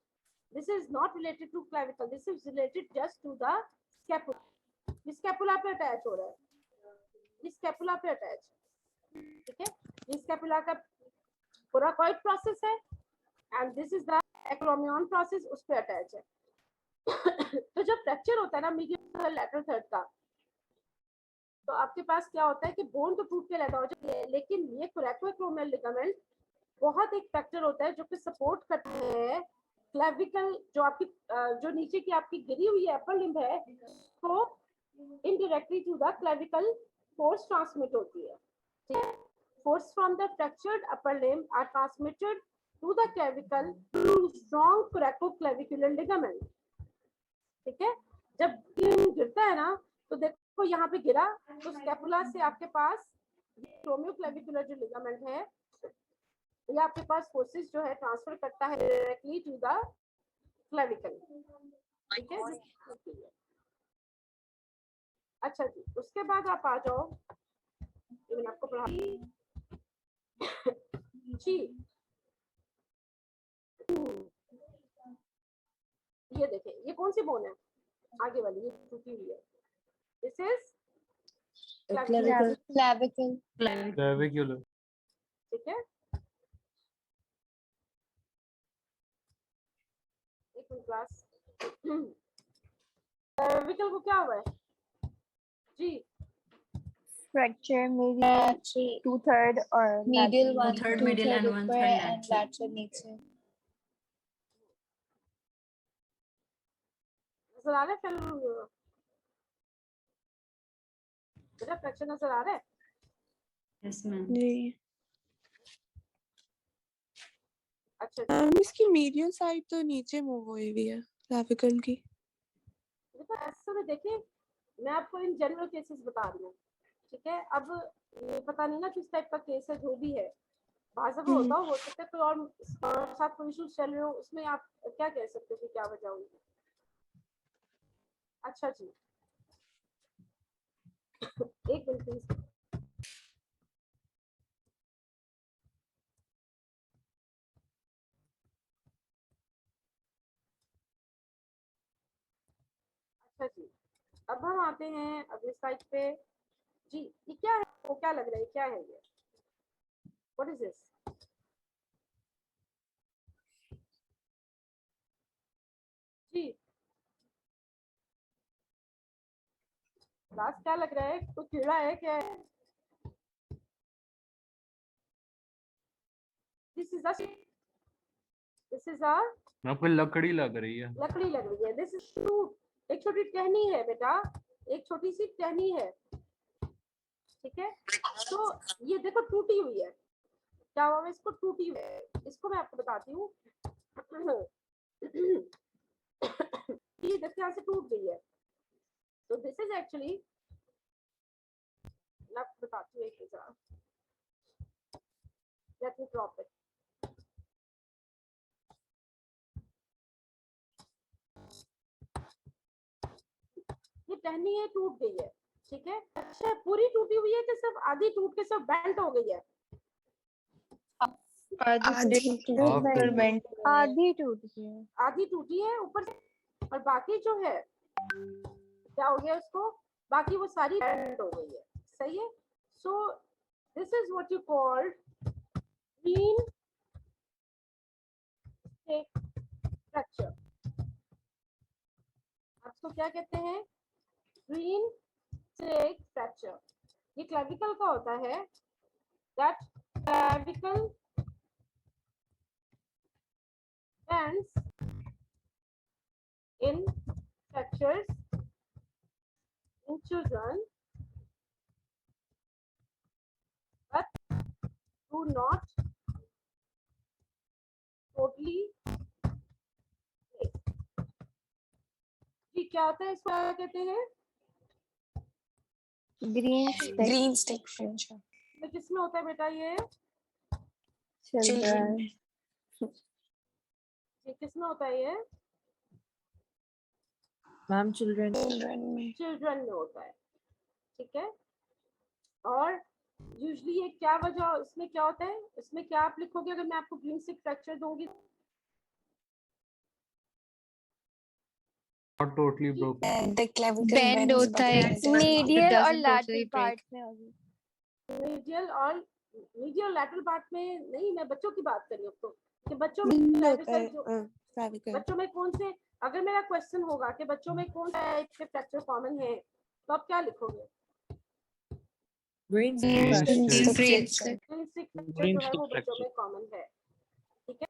this is not related to clavicle, this is related just to the scapula. ये स्कैपुला पे अटैच हो रहा है, ये स्कैपुला पे अटैच. ठीक है, ये स्कैपुला का कोराकॉइड प्रोसेस है and this is the acromion process, उस पे अटैच है. तो जब फ्रैक्चर होता है ना मीडियल लैटरल थर्ड का, तो आपके पास क्या होता है कि बोन तो टूट के रहता हो जाता है, लेकिन ये कोरेकोएक्रोमियल लिगामेंट बहुत एक फैक्टर होता है जो कि सपोर्ट करते हैं क्लेविकल, जो आपकी जो नीचे की आपकी गिरी हुई है अपर लिम्ब है, तो indirectly to the clavicle force transmit होती है. ठीक है, force from the fractured upper limb are transmitted to the clavicle through strong coracoclavicular ligament. ठीक है, जब गिरता है ना, तो देखो यहाँ पे गिरा, तो स्कैपुला से आपके पास एक्रोमियोक्लेविकुलर जो लिगामेंट है, ये आपके पास फोर्सेस जो है ट्रांसफर करता है डायरेक्टली टू द क्लेविकल. ठीक है. अच्छा जी, उसके बाद आप आ जाओ, मैंने आपको पढ़ा जी. ये देखें, ये कौन सी बोन है? आगे वाली, ये टूटी हुई है. This is Clavicle. Clavicular. ठीक है. एक मिनट क्लास. क्लेविकल को क्या हुआ है जी? Fracture maybe 2/3 or Medial lateral. one, third two medial third and one upper third and lateral. lateral नीचे. नजर आ रहा है? चलो बेटा, फ्रैक्चर नजर आ रहा है? Yes, ma'am. जी. अच्छा, इसकी मीडियल साइड तो नीचे मूव हुई हुई है क्लेविकल की. देखो ऐसे में देखिए, मैं आपको इन जनरल केसेस बता रही हूँ. ठीक है, अब ये पता नहीं ना किस टाइप का केस है, जो भी है, बाज़ होता हो सकता है कोई और साथ कोई इशू चल रहे हो, उसमें आप क्या कह सकते हो कि क्या वजह हुई. अच्छा जी, एक मिनट प्लीज. अच्छा जी, अब हम आते हैं अगले स्लाइड पे. जी, ये क्या है? वो क्या लग रहा है, क्या है ये? What is this? जी, क्लास क्या लग रहा है? कोई कीड़ा है क्या? दिस इज अ मैं कोई लकड़ी लग रही है. लकड़ी लग रही है. दिस इज टूट, एक छोटी टहनी है बेटा, एक छोटी सी टहनी है. ठीक है, तो ये देखो टूटी हुई है. क्या हुआ है इसको? टूटी हुई है. इसको मैं आपको बताती हूँ. ये देखो यहाँ से टूट गई है. तो दिस इज एक्चुअली, मैं आपको बताती हूँ एक minute, let me drop it. टहनी है टूट गई है, ठीक है। अच्छा पूरी टूटी हुई है कि सिर्फ आधी टूट के सिर्फ बेंट हो गई है? आधी टूट गई है। आधी टूटी है ऊपर से, और बाकी जो है क्या हो गया उसको, बाकी वो सारी बेंट हो गई है, सही है। So this is what you called green fracture. आपको क्या कहते हैं? Green stake fracture. ये क्लेविकल का होता है, that clavicle bends in fractures in children but do not totally break। जी क्या होता है, इसको क्या कहते हैं? Green stick fracture. तो किसमें होता है बेटा ये? चिल्ड्रन। ये किसमें होता है ये? मैम चिल्ड्रन चिल्ड्रन में होता है, ठीक है। और यूजुअली ये क्या वजह, इसमें क्या होता है, इसमें क्या आप लिखोगे अगर मैं आपको ग्रीन स्टिक फ्रैक्चर दूंगी? Not totally broken. बेंड होता है मीडियल और लैटरल पार्ट में होगी। मीडियल लैटरल पार्ट में नहीं, मैं बच्चों की बात कर रही हूँ तो, कि बच्चों में होता है clavicle बच्चों में कौन से, अगर मेरा क्वेश्चन होगा कि बच्चों में कौन सा टाइप के फ्रैक्चर कॉमन है, तो आप क्या लिखोगे? Green Green stick. Green stick fracture जो है वो बच्चों में कॉमन है, ठीक है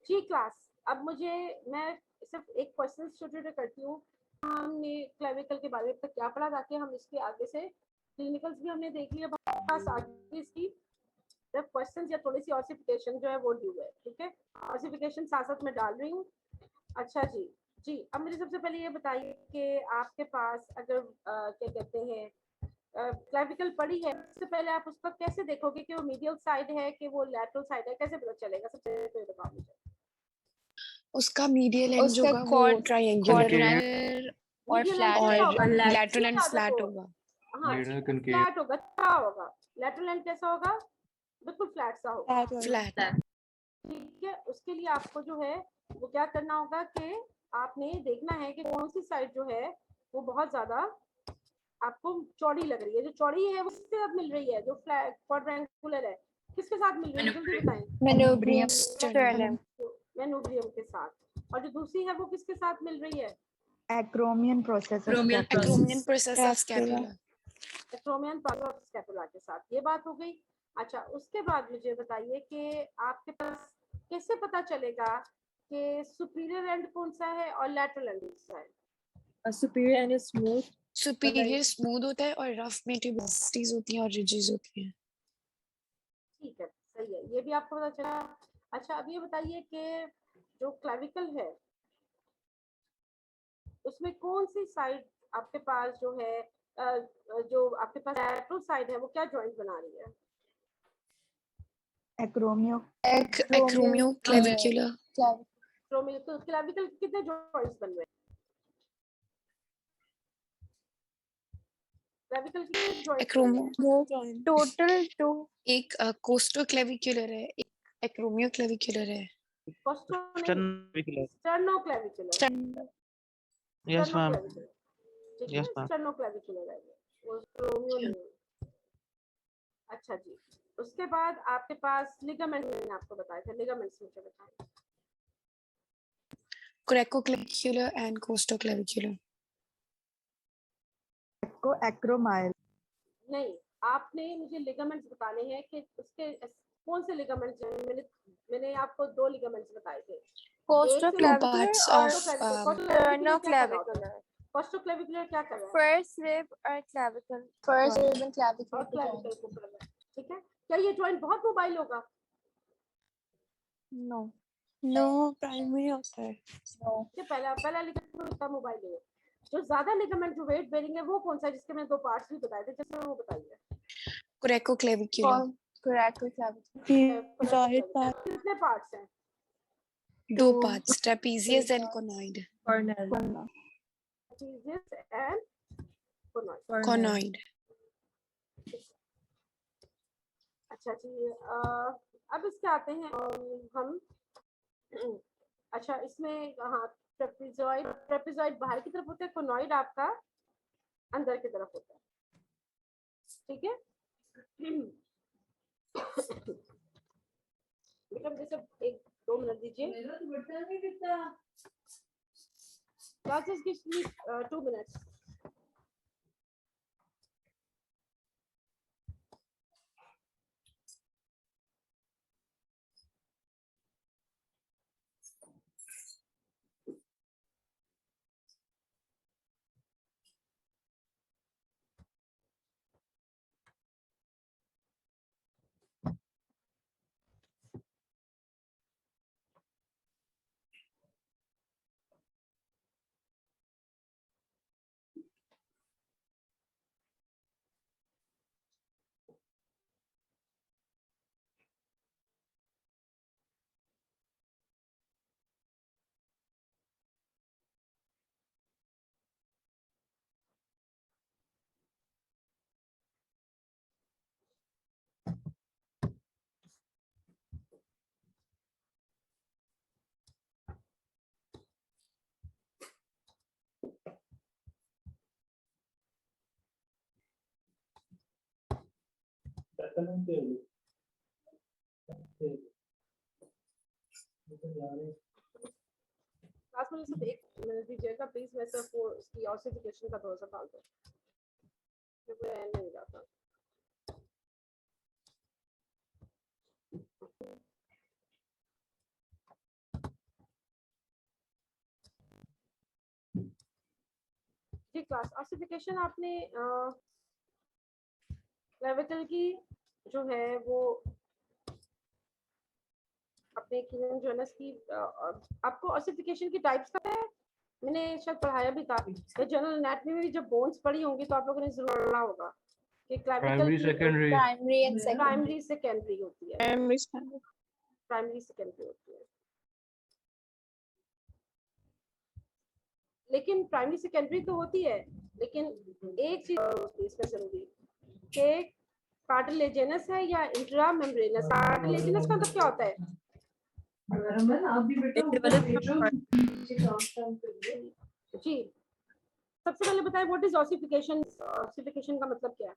जी। क्लास अब मुझे, मैं सिर्फ एक क्वेश्चन छोटे करती हूँ। हमने क्लेविकल के बारे में तक क्या पढ़ा, ताकि हम इसके आगे से क्लिनिकल्स भी हमने देख लिया, पास आगे इसकी जब क्वेश्चन या थोड़ी सी ऑसिफिकेशन जो है वो ड्यू है, ठीक है। ऑसिफिकेशन साथ साथ में डाल रही हूँ। अच्छा जी जी, अब मुझे सबसे पहले ये बताइए कि आपके पास अगर क्या कहते हैं क्लेविकल पड़ी है, सबसे पहले आप उसको कैसे देखोगे कि वो मीडियल साइड है कि वो लैटरल साइड है, कैसे पता चलेगा? सबसे पहले बताओ मुझे। उसका मीडियल एंड जो होगा वो ट्रायंगुलर और फ्लैट और लैटरल एंड फ्लैट होगा। हाँ Middle concave. फ्लैट होगा, क्या होगा? लैटरल एंड कैसा होगा? बिल्कुल फ्लैट सा होगा, फ्लैट। ठीक है। उसके लिए आपको जो है वो क्या करना होगा कि आपने देखना है कि कौन सी साइड जो है वो बहुत ज्यादा आपको चौड़ी लग रही है। जो चौड़ी है वो किसके साथ मिल रही है? जो फ्लैट क्वाड्रेंगुलर है किसके साथ मिल रही है? जल्दी बताएं। मेनोब्रियम के साथ। और जो दूसरी है वो किसके साथ मिल रही है? Acromion process acromion process of scapula. Acromion process of scapula के साथ, ये बात हो गई। अच्छा उसके बाद मुझे बताइए कि आपके पास कैसे पता चलेगा कि सुपीरियर एंड कौन सा है और लैटरल एंड कौन सा है? Superior and smooth. Superior smooth होता है और रफ में ट्यूबिसिटीज होती हैं और रिजेस होती हैं। ठीक है सही है, ये भी आपको पता चला। अच्छा अब ये बताइए कि जो क्लेविकल है उसमें कौन सी साइड आपके पास जो है जो आपके पास लैटरल साइड है वो क्या जॉइंट बना रही है? एक्रोमियो क्लेविकुलर। एक्रोमियो। तो क्लेविकल के कितने जॉइंट्स बन रहे हैं? क्लेविकल के कितने जॉइंट्स? टोटल 2। एक कोस्टो क्लेविकुलर है, एक एक्रोमियो क्लेविकुलर है। Sterno clavicular. Yes, ma'am. ठीक है Yes, ma'am. स्टर्नो क्लेविकुलर है वो एक्रोमियो नहीं। अच्छा जी, उसके बाद आपके पास लिगामेंट, मैंने आपको बताया था, लिगामेंट्स मुझे बताएं। कोरेको क्लेविकुलर एंड कोस्टो क्लेविकुलर। को एक्रोमाइल। नहीं, आपने मुझे लिगामेंट्स बताने हैं कि उसके कौन से लिगामेंट्स हैं। मैंने आपको 2 लिगामेंट्स बताए थे, कोस्टोक्लेविकुलर और स्टर्नोक्लेविकुलर। कोस्टोक्लेविकुलर क्या कर रहा है? फर्स्ट रिब और क्लेविकल। और क्लेविकल को कर रहा है, ठीक है। क्या ये जॉइंट बहुत मोबाइल होगा? नो प्राइमरी होता है। ये पहला लिगामेंट इतना मोबाइल है। जो ज्यादा लिगामेंट जो वेट बेरिंग है वो कौन सा है, जिसके मैंने 2 पार्ट्स भी बताए थे, जैसे वो बताइए। कोरेको क्लेविकुलर। कितने पार्ट्स हैं? 2 parts, trapezius and conoid. Trapezius and Conoid. Conoid. अच्छा जी, अब इसके आते हैं हम अच्छा इसमें हाँ ट्रेपेजॉइड बाहर की तरफ होता है, कोनॉइड आपका अंदर की तरफ होता है, ठीक है। बेटा मुझे सब 1-2 मिनट दीजिए, classes gives me 2 minutes. Class में सिर्फ 1 मिनट दीजिएगा प्लीज, मैं सिर्फ वो इसकी ऑसिफिकेशन का थोड़ा सा डाल दूं, क्योंकि एंड नहीं जाता। जी क्लास ऑसिफिकेशन आपने क्लेविकल की जो है वो अपने कीनन जोनस की आपको ऑसिफिकेशन की टाइप्स पता है, मैंने शायद पढ़ाया भी था। तो जनरल एनाटॉमी में भी जब बोन्स पढ़ी होंगी तो आप लोगों ने जरूर पढ़ा होगा कि Primary, secondary. प्राइमरी सेकेंडरी होती है, प्राइमरी सेकेंडरी होती है। लेकिन प्राइमरी सेकेंडरी तो होती है, लेकिन एक चीज होती है इसमें जरूरी कि कार्टिलेजिनस है या इंट्रा मेम्ब्रेनस। कार्टिलेजिनस का मतलब क्या होता है? जी सबसे पहले बताएं व्हाट इज ऑसिफिकेशन। ऑसिफिकेशन का मतलब क्या है?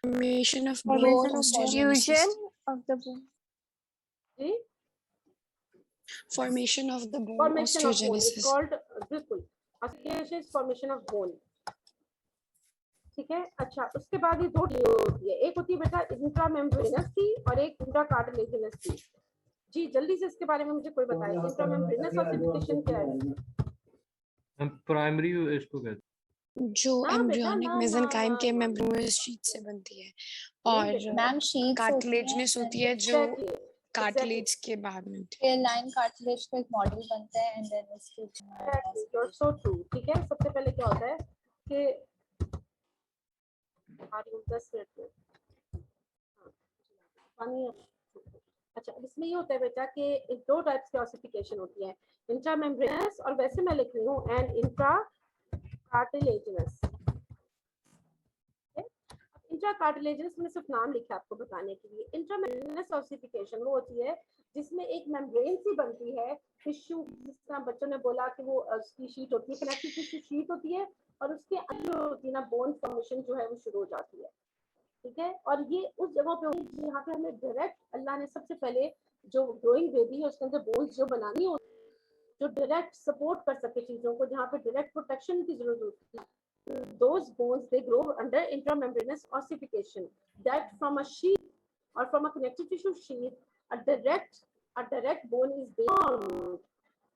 Formation of bone Formation of osteogenesis. fusion of the bone. जी Formation of the bone formation of bone is osteogenesis. Called, बिल्कुल ossification is formation of bone, ठीक है। अच्छा उसके बाद ये दो होती है, एक होती है बेटा इंट्रा मेम्ब्रेनस की और एक इंट्रा कार्टिलेजिनस की। जी जल्दी से इसके बारे में मुझे कोई बताए, इंट्रा मेम्ब्रेनस ऑसिफिकेशन क्या है? प्राइमरी इसको कहते जो ना बेटा, एम्ब्रियोनिक ना, मेसेनकाइम ना, के ना, ना। मेम्ब्रेनस शीट से बनती है, नहीं और बेटा, मैम शीट्स कार्टिलेजिनस होती है जो Exactly, कार्टिलेज के बाद में। लाइन कार्टिलेज का एक मॉडल बनता है एंड देन उसके exactly, you're so true, ठीक है। सबसे पहले क्या होता है कि आ रही हूँ 10 मिनट में। हाँ, पानी है। अच्छा अब इसमें ये होता है बेटा कि दो टाइप्स की ऑसिफिकेशन होती है, इंट्रा मेम्ब्रेनस और वैसे मैं लिख रही हूँ and intra cartilaginous. Intra cartilaginous मैंने सिर्फ नाम लिखा आपको बताने के लिए। इंट्रा मेम्ब्रेनस ऑसिफिकेशन वो होती है जिसमें एक मेम्ब्रेन सी बनती है टिश्यू, जिस तरह बच्चों ने बोला कि वो उसकी शीट होती है, कनेक्टिव टिश्यू शीट होती है, और उसके अंदर होती है ना बोन फॉर्मेशन जो है वो शुरू हो जाती है, ठीक है। और ये उस जगह पे होती है जहाँ पे हमें डायरेक्ट अल्लाह ने सबसे पहले जो ग्रोइंग बेबी है उसके अंदर बोन्स जो बनानी हो, जो डायरेक्ट सपोर्ट कर सके चीजों को, जहाँ पे डायरेक्ट प्रोटेक्शन की जरूरत होती है। Those bones they grow under intramembranous ossification that from a sheath or from a connective tissue sheath a direct bone is being,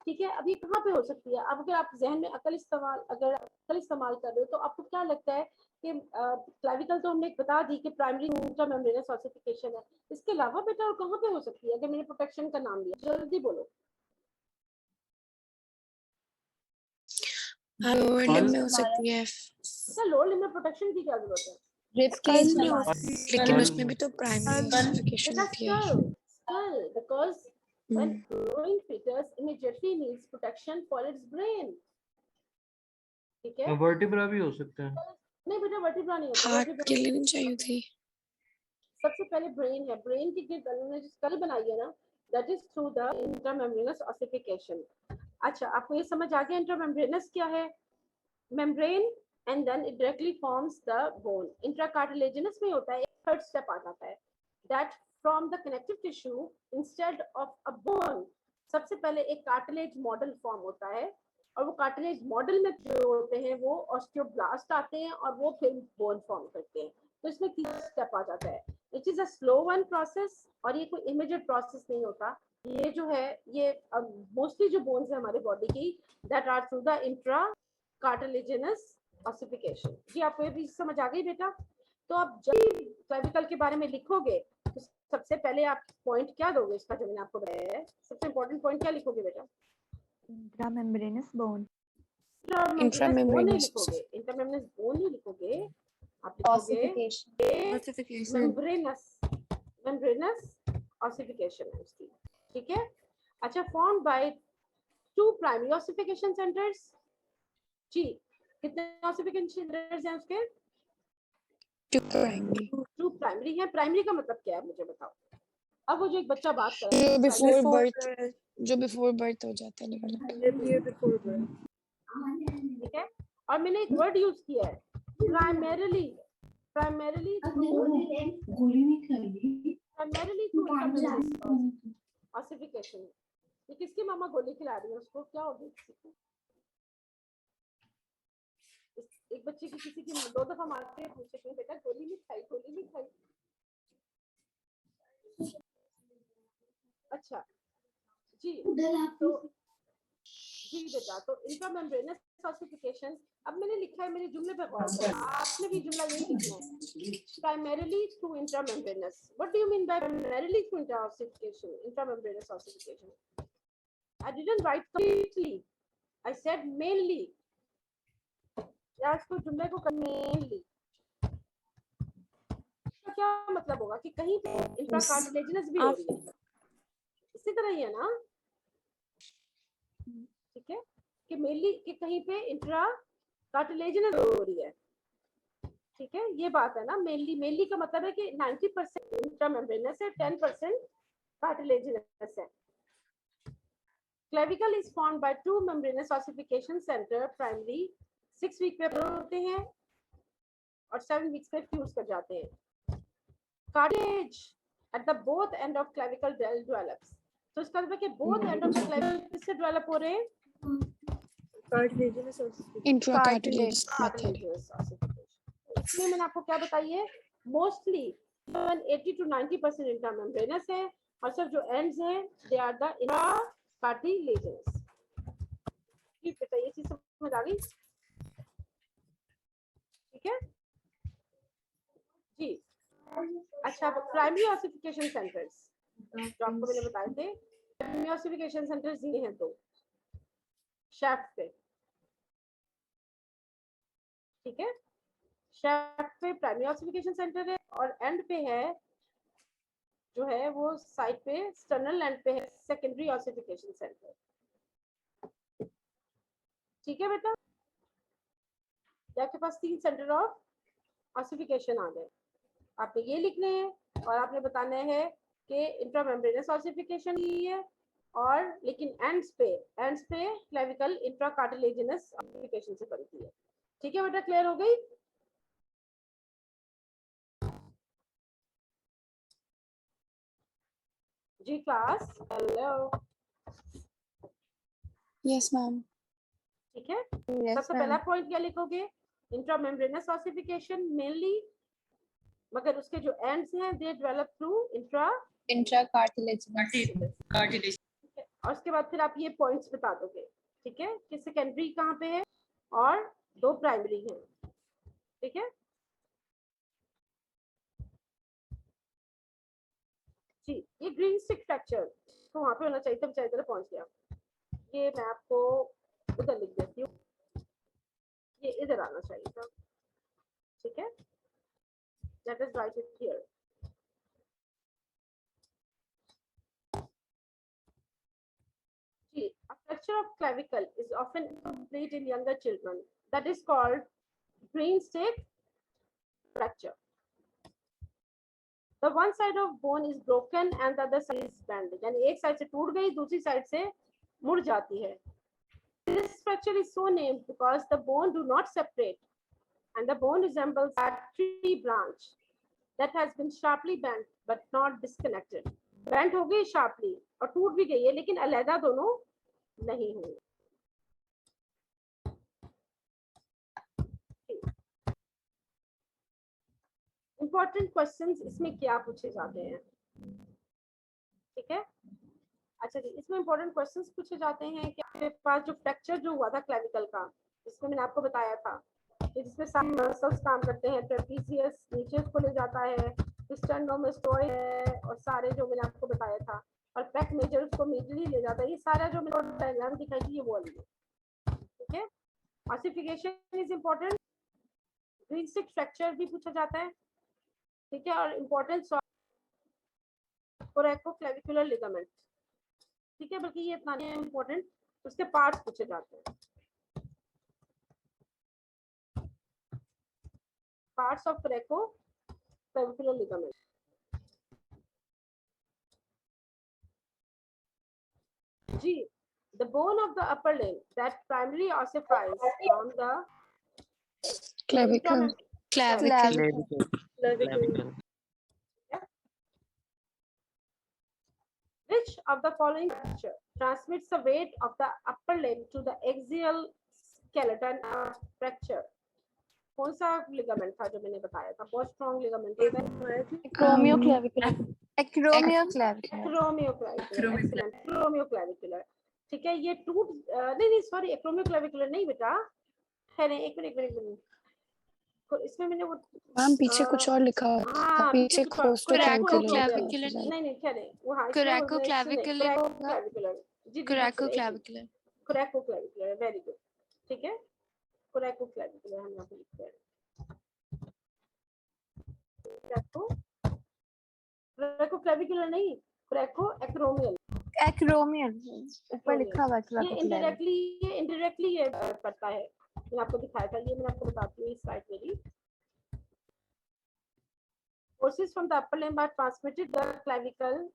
ठीक है। अब ये कहाँ पे हो सकती है? अब अगर आप जहन में अकल इस्तेमाल कर रहे हो तो आपको क्या लगता है कि क्लेविकल तो हमने बता दी कि प्राइमरी इंट्रामेम्ब्रेनस ऑसिफिकेशन है, इसके अलावा बेटा और कहाँ पे हो सकती है? अगर मैंने प्रोटेक्शन का नाम लिया जल्दी बोलो। लोअर लिम्ब में हो सकती है, क्या लोअर लिम्ब में प्रोटेक्शन की क्या जरूरत है? रिब Skull में लेकिन उसमें भी तो प्राइमरी ऑसिफिकेशन बेटा होती है। skull because when growing fetus immediately needs protection for its brain, ठीक है, वर्टिब्रा भी हो सकता है। नहीं बेटा वर्टिब्रा नहीं होता, हार्ट वर्टिब्रा के लिए नहीं चाहिए थी। सबसे पहले ब्रेन है, ब्रेन की गिर ने जो स्कल बनाई है ना, that is through the intramembranous ossification. अच्छा, आपको ये समझ आ गया इंट्रामेम्ब्रेनस क्या है? Membrane and then it directly forms the bone. Intracartilaginous में होता है, एक थर्ड स्टेप आ जाता है, that from the connective tissue instead of a bone, सबसे पहले एक कार्टिलेज मॉडल फॉर्म होता है, और वो कार्टिलेज मॉडल में जो होते हैं वो ऑस्टियोब्लास्ट आते हैं और वो फिर बोन फॉर्म करते हैं। तो इसमें 3 स्टेप आ जाता है। It is a slow one process, और ये कोई इमीडिएट प्रोसेस नहीं होता। ये जो है ये मोस्टली जो बोन्स है हमारे बॉडी की, that are through the intra cartilaginous ossification. जी आपको ये भी समझ आ गई बेटा? तो आप जब क्लेविकल के बारे में लिखोगे तो सबसे पहले आप पॉइंट क्या दोगे इसका, जो मैंने आपको बताया है सबसे इंपॉर्टेंट पॉइंट क्या लिखोगे बेटा? इंट्रामेम्ब्रेनस बोन। इंट्रामेम्ब्रेनस बोन नहीं Intramembranous. लिखोगे, इंट्रामेम्ब्रेनस बोन नहीं लिखोगे, आप लिखोगे Ossification. Ossification. Membranous, membranous ossification है उसकी। ठीक है, अच्छा, formed by 2 primary ossification centres. जी, कितने ऑसिफिकेशन सेंटर्स हैं उसके? 2 primary. 2 प्राइमरी है। प्राइमरी का मतलब क्या है मुझे बताओ? अब वो जो एक बच्चा बात कर जो रहा है before Before birth, birth. जो before birth हो जाता है डेवलप। Year before birth. ठीक है, और मैंने एक वर्ड यूज किया है, प्राइमरीली, प्राइमरीली ऑसिफिकेशन। ये किसकी मामा गोली खिला रही है उसको, क्या हो गया किसी को? एक बच्चे की किसी की 2 दफा मार के पूछे कि बेटा गोली नहीं खाई, गोली नहीं खाई। अच्छा जी, तो जी बेटा, तो इंट्रामेम्ब्रेनस ऑसिफिकेशन, अब मैंने लिखा है, मेरे जुमले पे गौर करो, आपने भी जुमला यही लिखना है, primarily through intramembranous. What do you mean by primarily through intra-ossification, intramembranous ossification? I didn't write completely, I said mainly. या इसको जुमले को mainly तो क्या मतलब होगा कि कहीं पे इंट्राकार्टिलेजिनस भी हो रही है, इसी तरह ही है ना? ठीक है, कि मेनली कि कहीं पे इंट्रा कार्टिलेजिनस हो रही है। ठीक है, ये बात है ना, मेनली, मेनली का मतलब है कि 90% इंट्रामेम्ब्रेनस है, 10% कार्टिलेजिनस है। Clavicle is formed by 2 membranous ossification center, primary 6 week पे होते हैं और 7 वीक्स पे फ्यूज कर जाते हैं। Cartilage at the both end of clavicle develops, तो इसका मतलब है कि both end of the clavicle किससे डेवलप हो रहे हैं? Cartilaginous ossification. Intracartilaginous method. इसमें मैंने आपको क्या बताई है, मोस्टली 80 to 90% इंट्रामेम्ब्रेनस है, और सब जो एंड्स हैं दे आर द इंट्राकार्टिलेजिनस। ठीक बेटा, ये चीज समझ आ गई? ठीक है जी। अच्छा, प्राइमरी ऑसिफिकेशन सेंटर्स जो आपको मैंने बताए थे, प्राइमरी ऑसिफिकेशन सेंटर्स ये हैं 2 शाफ्ट पे। ठीक है, शाफ्ट पे प्राइमरी ऑसिफिकेशन सेंटर है, और एंड पे है जो है वो साइड पे स्टर्नल एंड पे है सेकेंडरी ऑसिफिकेशन सेंटर। ठीक है बेटा, आपके पास 3 सेंटर ऑफ ऑसिफिकेशन आ गए। आपने ये लिखने हैं और आपने बताना है कि इंट्रामेम्ब्रेनस ऑसिफिकेशन ही है, और लेकिन एंड्स पे क्लेविकल इंट्राकार्टिलेजिनस ऑसिफिकेशन से बनती है। ठीक है बेटा, क्लियर हो गई? जी क्लास, हेलो। Yes, ma'am. ठीक है, Yes, सबसे पहला पॉइंट क्या लिखोगे? इंट्रामेम्ब्रेनस ऑसिफिकेशन मेनली, मगर उसके जो एंड्स हैं दे डेवलप थ्रू Intracartilaginous. और उसके बाद फिर आप ये पॉइंट्स बता दोगे। ठीक है, कि सेकेंडरी कहाँ पे है और 2 प्राइमरी हैं। ठीक है जी, ये ग्रीन स्टिक फ्रैक्चर तो वहाँ पे होना चाहिए था, बेचारी तरह पहुंच गया। ये मैं आपको उधर लिख देती हूँ, ये इधर आना चाहिए था। ठीक है, let us write it here. जी, अब structure of clavicle is often incomplete in younger children. That is called brainstem fracture. The one side of bone is broken and the other side is bent. यानी एक side से टूट गई, दूसरी side से मुड़ जाती है. This fracture is so named because the bone do not separate and the bone resembles a tree branch that has been sharply bent but not disconnected. Bent हो गई sharply और टूट भी गई है लेकिन अलग दोनों नहीं हुए. इंपॉर्टेंट क्वेश्चंस इसमें क्या पूछे जाते हैं, ठीक है. अच्छा जी, इसमें इंपॉर्टेंट क्वेश्चंस पूछे जाते हैं कि आपके पास जो फ्रैक्चर जो हुआ था क्लेविकल का, जिसमें मैंने आपको बताया था कि जिसमें सारे मसल्स काम करते हैं, ट्रेपीजियस नीचे को ले जाता है, स्टेर्नोमास्टोइड है और सारे जो मैंने आपको बताया था, और पेक मेजर उसको मीडियली ले जाता है. ये सारा जो मैंने डायग्राम दिखाई थी ये वो वाली है, ठीक है. Ossification is important. Greenstick fracture भी पूछा जाता है, ठीक है. और इम्पोर्टेंस कोरैकोक्लेविकुलर लिगामेंट, ठीक है. बल्कि ये इतना नहीं इम्पोर्टेंट, उसके पार्ट्स पूछे जाते हैं. Parts of coracoclavicular ligament. जी, the bone of the upper limb that primarily ossifies from the clavicle. Which of the following structure transmits the weight of the upper limb to the axial skeleton of fracture? कौन सा ligament था जो मैंने बताया था? बहुत strong ligament है. Acromioclavicular. ठीक है, ये टूट नहीं सॉरी, एक्रोमियोक्लेविकुलर नहीं बेटा, है नहीं. एक मिनट इसमें मैंने वो मैम पीछे कुछ और लिखा था, पीछे कोरैकोक्लेविकुलर नहीं कह रहे वो. हाँ, कोरैकोक्लेविकुलर कोरैकोक्लेविकुलर. वेरी गुड, ठीक है. कोरैकोक्लेविकुलर हम यहाँ पे लिखते हैं. कोरैकोक्लेविकुलर नहीं, कोरैकोएक्रोमियल. ऊपर लिखा हुआ है. ये इनडायरेक्टली ये करता है. मैंने आपको दिखाया था, ये मैंने आपको बताती हूँ इस स्लाइड में भी. Forces from the upper limb are transmitted to the clavicle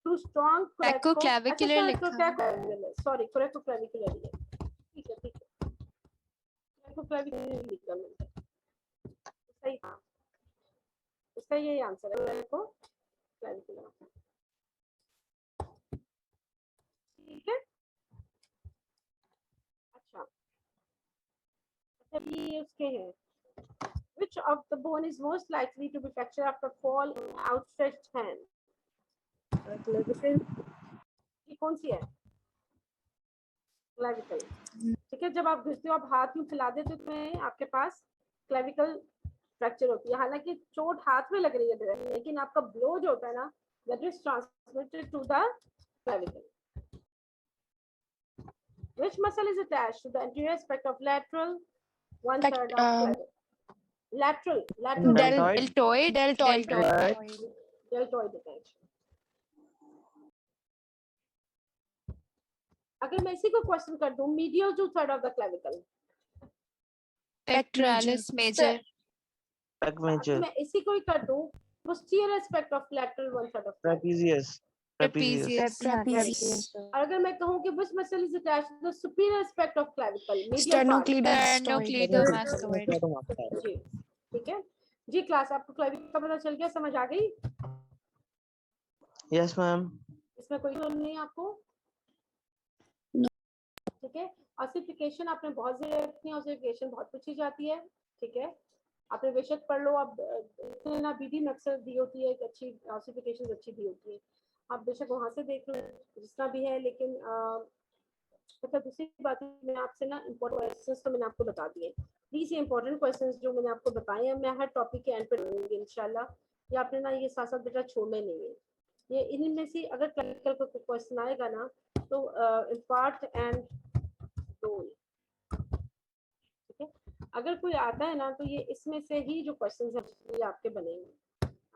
through strong कोरैकोक्लेविकुलर लिखा है. सॉरी, कोरैकोक्लेविकुलर है. ठीक है. कोरैकोक्लेविकुलर लिगामेंट सही था, उसका यही आंसर है. कोरैकोक्लेविकुलर, ठीक है. अच्छा, ये उसके हैं. Which of the bone is most likely to be fractured after fall in outstretched hand? ये कौन सी है? क्लेविकल. ठीक है, जब आप गिरते हो, आप हाथ यूं फैला देते हो तो आपके पास क्लेविकल फ्रैक्चर होती है. हालांकि चोट हाथ में लग रही है लेकिन आपका ब्लो जो होता है ना, that is transmitted to the clavicle. Which muscle is attached to the anterior aspect of lateral one third of clavicle? Lateral. deltoid. Deltoid attached. अगर मैं इसी को क्वेश्चन कर दूं, medial two third of the clavicle. pectoralis major. मैं इसी को ही कर दूं, posterior aspect of lateral one third of Trapezius. और अगर मैं कहूं कि which muscle is attached to the superior aspect of clavicle? sternocleidomastoid. जी, ठीक है जी. क्लास आपको क्लेविकल का पता चल गया, समझ आ गई? Yes ma'am. इसमें कोई प्रॉब्लम नहीं आपको? ठीक है. ऑसिफिकेशन आपने बहुत ज़रूरत, ऑसिफिकेशन बहुत पूछी जाती है. ठीक है, आपने बेशक पढ़ लो. अब ना बीडी में अक्सर दी होती है, अच्छी ऑसिफिकेशन अच्छी दी होती है, आप बेशक वहां से देख लो जितना भी है. लेकिन मतलब दूसरी बात, मैं आपसे ना इम्पोर्टेंट क्वेश्चंस तो मैंने आपको बता दिए. प्लीज ये इंपॉर्टेंट क्वेश्चंस जो मैंने आपको बताए हैं, मैं हर टॉपिक के एंड पे दूंगी इंशाल्लाह. ये आपने ना ये साथ साथ बेटा छोड़ने नहीं है. ये इनमें से अगर क्लिनिकल का क्वेश्चन आएगा ना तो पार्ट एंड रोल, ठीक है. अगर कोई आता है ना तो ये इसमें से ही जो क्वेश्चंस हैं ये आपके बनेंगे.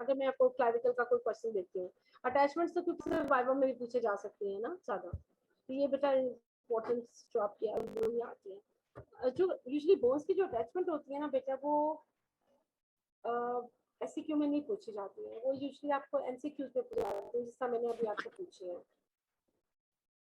अगर मैं आपको क्लेविकल का कोई क्वेश्चन देती हूँ, अटैचमेंट्स तो क्योंकि वाइवा में भी पूछे जा सकते हैं ना ज्यादा. तो ये बेटा इम्पोर्टेंस जो आपकी है वो ही आती है। जो यूजुअली बोन्स की जो अटैचमेंट होती है ना बेटा, वो एससीक्यू में नहीं पूछी जाती है, वो यूजुअली आपको एमसीक्यू में पूछी जाती है, जिसका मैंने अभी आपको पूछी है।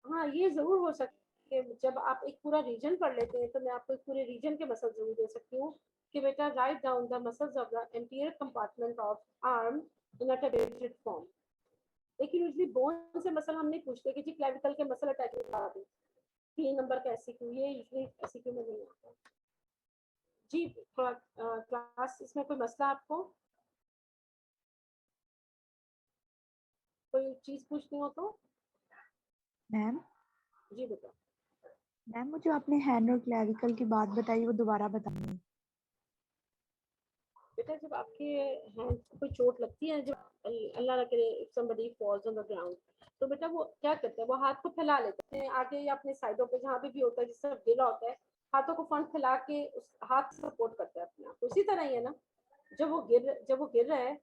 हाँ, ये जरूर हो सकता है जब आप एक पूरा रीजन पढ़ लेते हैं तो मैं आपको एक पूरे रीजन के मसल जरूर दे सकती हूँ कि बेटा write down the muscles of the anterior compartment of arm in a tabulated form. लेकिन यूजुअली बोन से मसल हम नहीं पूछते कि जी क्लेविकल के मसल अटैचमेंट बता दें, 3 नंबर का एससीक्यू, ये यूजुअली एससीक्यू में नहीं आता जी। थोड़ा क्लास इसमें कोई मसला आपको, कोई चीज पूछनी हो तो? मैम जी बेटा। मैम वो जो आपने हैंड और क्लेविकल की बात बताई वो दोबारा बताइए। बेटा जब आपके हैंड को कोई चोट लगती है, जब अल्लाह ना करे if somebody falls on the ground, तो बेटा वो क्या करते हैं, वो हाथ को फैला लेते हैं आगे या अपने साइडों पे जहाँ पे भी होता है, जिस तरफ गिरा होता है, हाथों को फ्रंट फैला के उस हाथ सपोर्ट करते हैं अपने आप को। उसी तरह ही है ना, जब वो गिर रहा है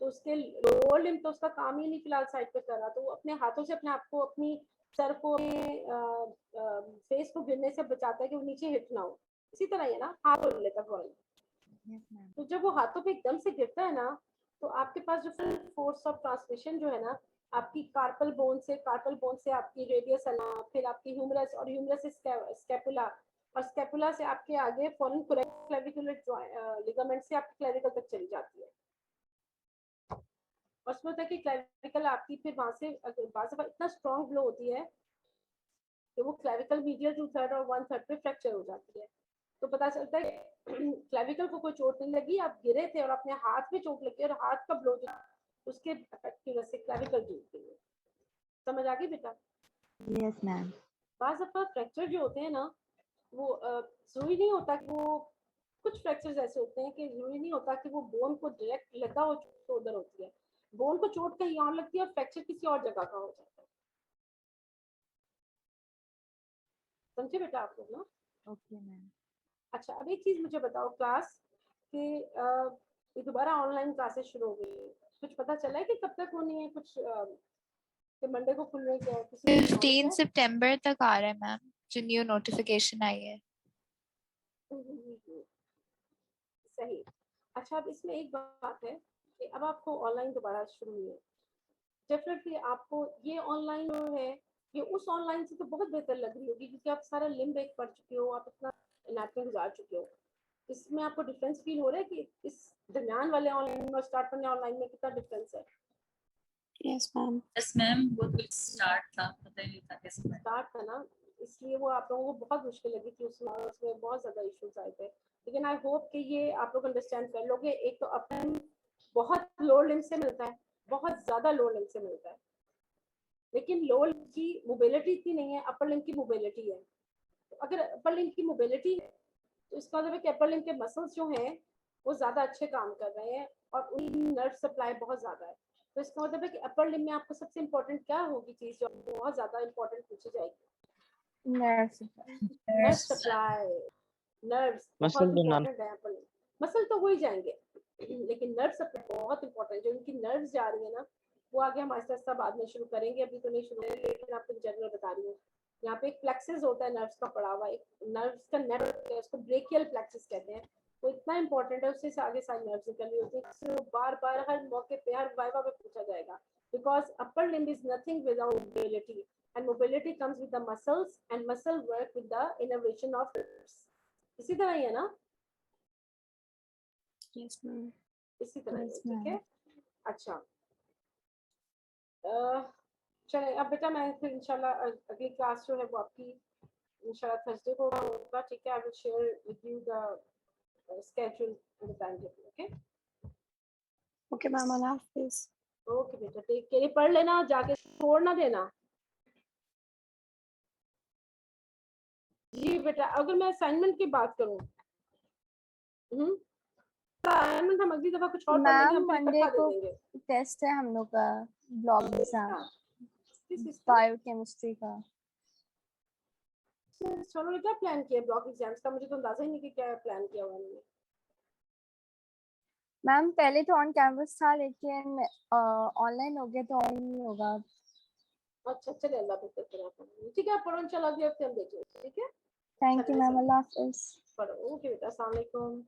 तो उसके लोअर लिम्ब तो उसका काम ही नहीं फिलहाल साइड पे कर रहा, तो वो अपने हाथों से अपने आप को, अपनी सर को, फेस को गिरने से बचाता है कि वो नीचे हिट ना हो। इसी तरह ही है ना, हाथ जोड़ लेता है। Yes ma'am. तो जब वो हाथों पे एकदम से गिरता है ना, तो आपके पास जो फोर्स ऑफ ट्रांसमिशन जो है ना, आपकी कार्पल बोन से आपकी रेडियस अला, फिर आपकी ह्यूमरस, और ह्यूमरस से स्कैपुला, और स्कैपुला से आपके आगे फॉरेन क्लेविकुलर लिगामेंट से आपकी क्लेविकल तक चली जाती है। और उसमें होता है कि क्लेविकल आपकी फिर वहां से इतना स्ट्रॉन्ग ब्लो होती है कि वो क्लेविकल मीडियल 2/3 और 1/3 पे फ्रैक्चर हो जाती है। तो पता चलता है क्लेविकल को कोई चोट नहीं लगी, आप गिरे थे और अपने हाथ में चोट लगी और हाथ का ब्लो जो उसके इफेक्ट की वजह से क्लेविकल टूट गई। समझ आ गई बेटा? Yes ma'am. बाज़ दफा फ्रैक्चर जो होते हैं ना, वो जरूरी नहीं होता कि वो, कुछ फ्रैक्चर्स ऐसे होते हैं कि जरूरी नहीं होता कि वो बोन को डायरेक्ट लगा हो तो उधर होती है, बोन को चोट कहीं और लगती है और फ्रैक्चर किसी और जगह का हो जाता है। समझे बेटा आप लोग ना? Okay ma'am. अच्छा, अब एक चीज मुझे बताओ क्लास कि ये दोबारा ऑनलाइन क्लासेस शुरू हो गई है, कुछ पता चला है कि कब तक होनी है? कुछ कि मंडे को खुल रही है? किसी को knowledge 15 है? सितंबर तक आ रहा है मैम, जो न्यू नोटिफिकेशन आई है। सही। अच्छा, अब इसमें एक बात है कि अब आपको ऑनलाइन दोबारा शुरू हुई है, डेफिनेटली आपको ये ऑनलाइन जो है, ये उस ऑनलाइन से तो बहुत बेहतर लग रही होगी क्योंकि आप सारा लिम्ब एक पढ़ चुके हो, आप इतना एनाटॉमी गुजार चुके हो। इसमें आपको डिफरेंस फील हो रहा है कि इस दरमियान वाले ऑनलाइन और स्टार्ट करने ऑनलाइन में कितना डिफरेंस है? Yes ma'am. यस मैम, वो तो स्टार्ट था, पता ही नहीं था कैसे स्टार्ट था ना, इसलिए वो आप लोगों को बहुत मुश्किल लगी थी, उसमें बहुत ज्यादा इश्यूज आए थे। लेकिन आई होप कि ये आप लोग अंडरस्टैंड कर लोगे। एक तो अपन बहुत लोअर लिम्ब से मिलता है, बहुत ज्यादा लोअर लिम्ब से मिलता है, लेकिन लोअर की मोबिलिटी इतनी नहीं है, अपर लिम्ब की मोबिलिटी है। तो अगर अपर लिम्ब की मोबिलिटी है तो इसका मतलब है कि अपर लिम्ब के मसल्स जो हैं वो ज्यादा अच्छे काम कर रहे हैं और उनकी नर्व सप्लाई बहुत ज्यादा है। तो इसका मतलब है कि अपर लिम्ब में आपको सबसे इम्पोर्टेंट क्या होगी चीज जो बहुत ज्यादा इम्पोर्टेंट पूछी जाएगी? Nerve supply. नर्व्स मसल बहुत तो नाम इम्पोर्टेंट है अपर लिम्ब। मसल तो हो ही जाएंगे लेकिन नर्व सप्लाई बहुत इम्पोर्टेंट। जो इनकी नर्व्स जा रही है ना, वो आगे हम आहिस्ता आहिस्ता बाद में शुरू करेंगे, अभी तो नहीं शुरू करेंगे, लेकिन आपको जनरल बता रही हूँ। यहाँ पे एक प्लेक्सस होता है नर्व्स का पड़ा हुआ, एक नर्व्स का नेटवर्क है, उसको ब्रेकियल प्लेक्सस कहते हैं। वो इतना इंपॉर्टेंट है, उससे आगे सारी नर्व्स निकल रही होती है। तो बार बार हर मौके पे, हर वाइवा पे पूछा जाएगा, because upper limb is nothing without mobility, and mobility comes with the muscles and muscle work with the innervation of nerves. इसी तरह ही है ना? Yes ma'am. इसी तरह ही है, Yes, ठीक है? ma'am. अच्छा, चले अब बेटा मैं फिर इंशाल्लाह अगली क्लास जो है वो आपकी इंशाल्लाह थर्सडे को होगा, ठीक है? I will share with you the schedule and the time table. Okay okay ma'am, Allah Hafiz. Okay बेटा, टेक केयर, पढ़ लेना, जाके छोड़ ना देना। जी बेटा, अगर मैं असाइनमेंट की बात करूं, असाइनमेंट हम अगली दफा कुछ और पढ़ लेंगे, मैम हम फिर मंडे इकट्ठा दे को देंगे। टेस्ट है हम लोग का, ब्लॉक एग्जाम, हाँ, किस चीज़ का? बायोकेमिस्ट्री का। चलो, क्या प्लान किया ब्लॉक एग्जाम्स का? मुझे तो अंदाजा ही नहीं कि क्या प्लान किया हुआ उन्होंने। मैम पहले तो ऑन कैंपस था लेकिन ऑनलाइन हो गया तो ऑनलाइन नहीं होगा। अच्छा चलिए, अल्लाह बेहतर करे आप। ठीक है, आप पढ़ो इंशाल्लाह, अगले हफ्ते हम देख लेंगे। ठीक है, थैंक यू मैम, अल्लाह हाफिज। पढ़ो। ओके बेटा, अस्सलाम वालेकुम।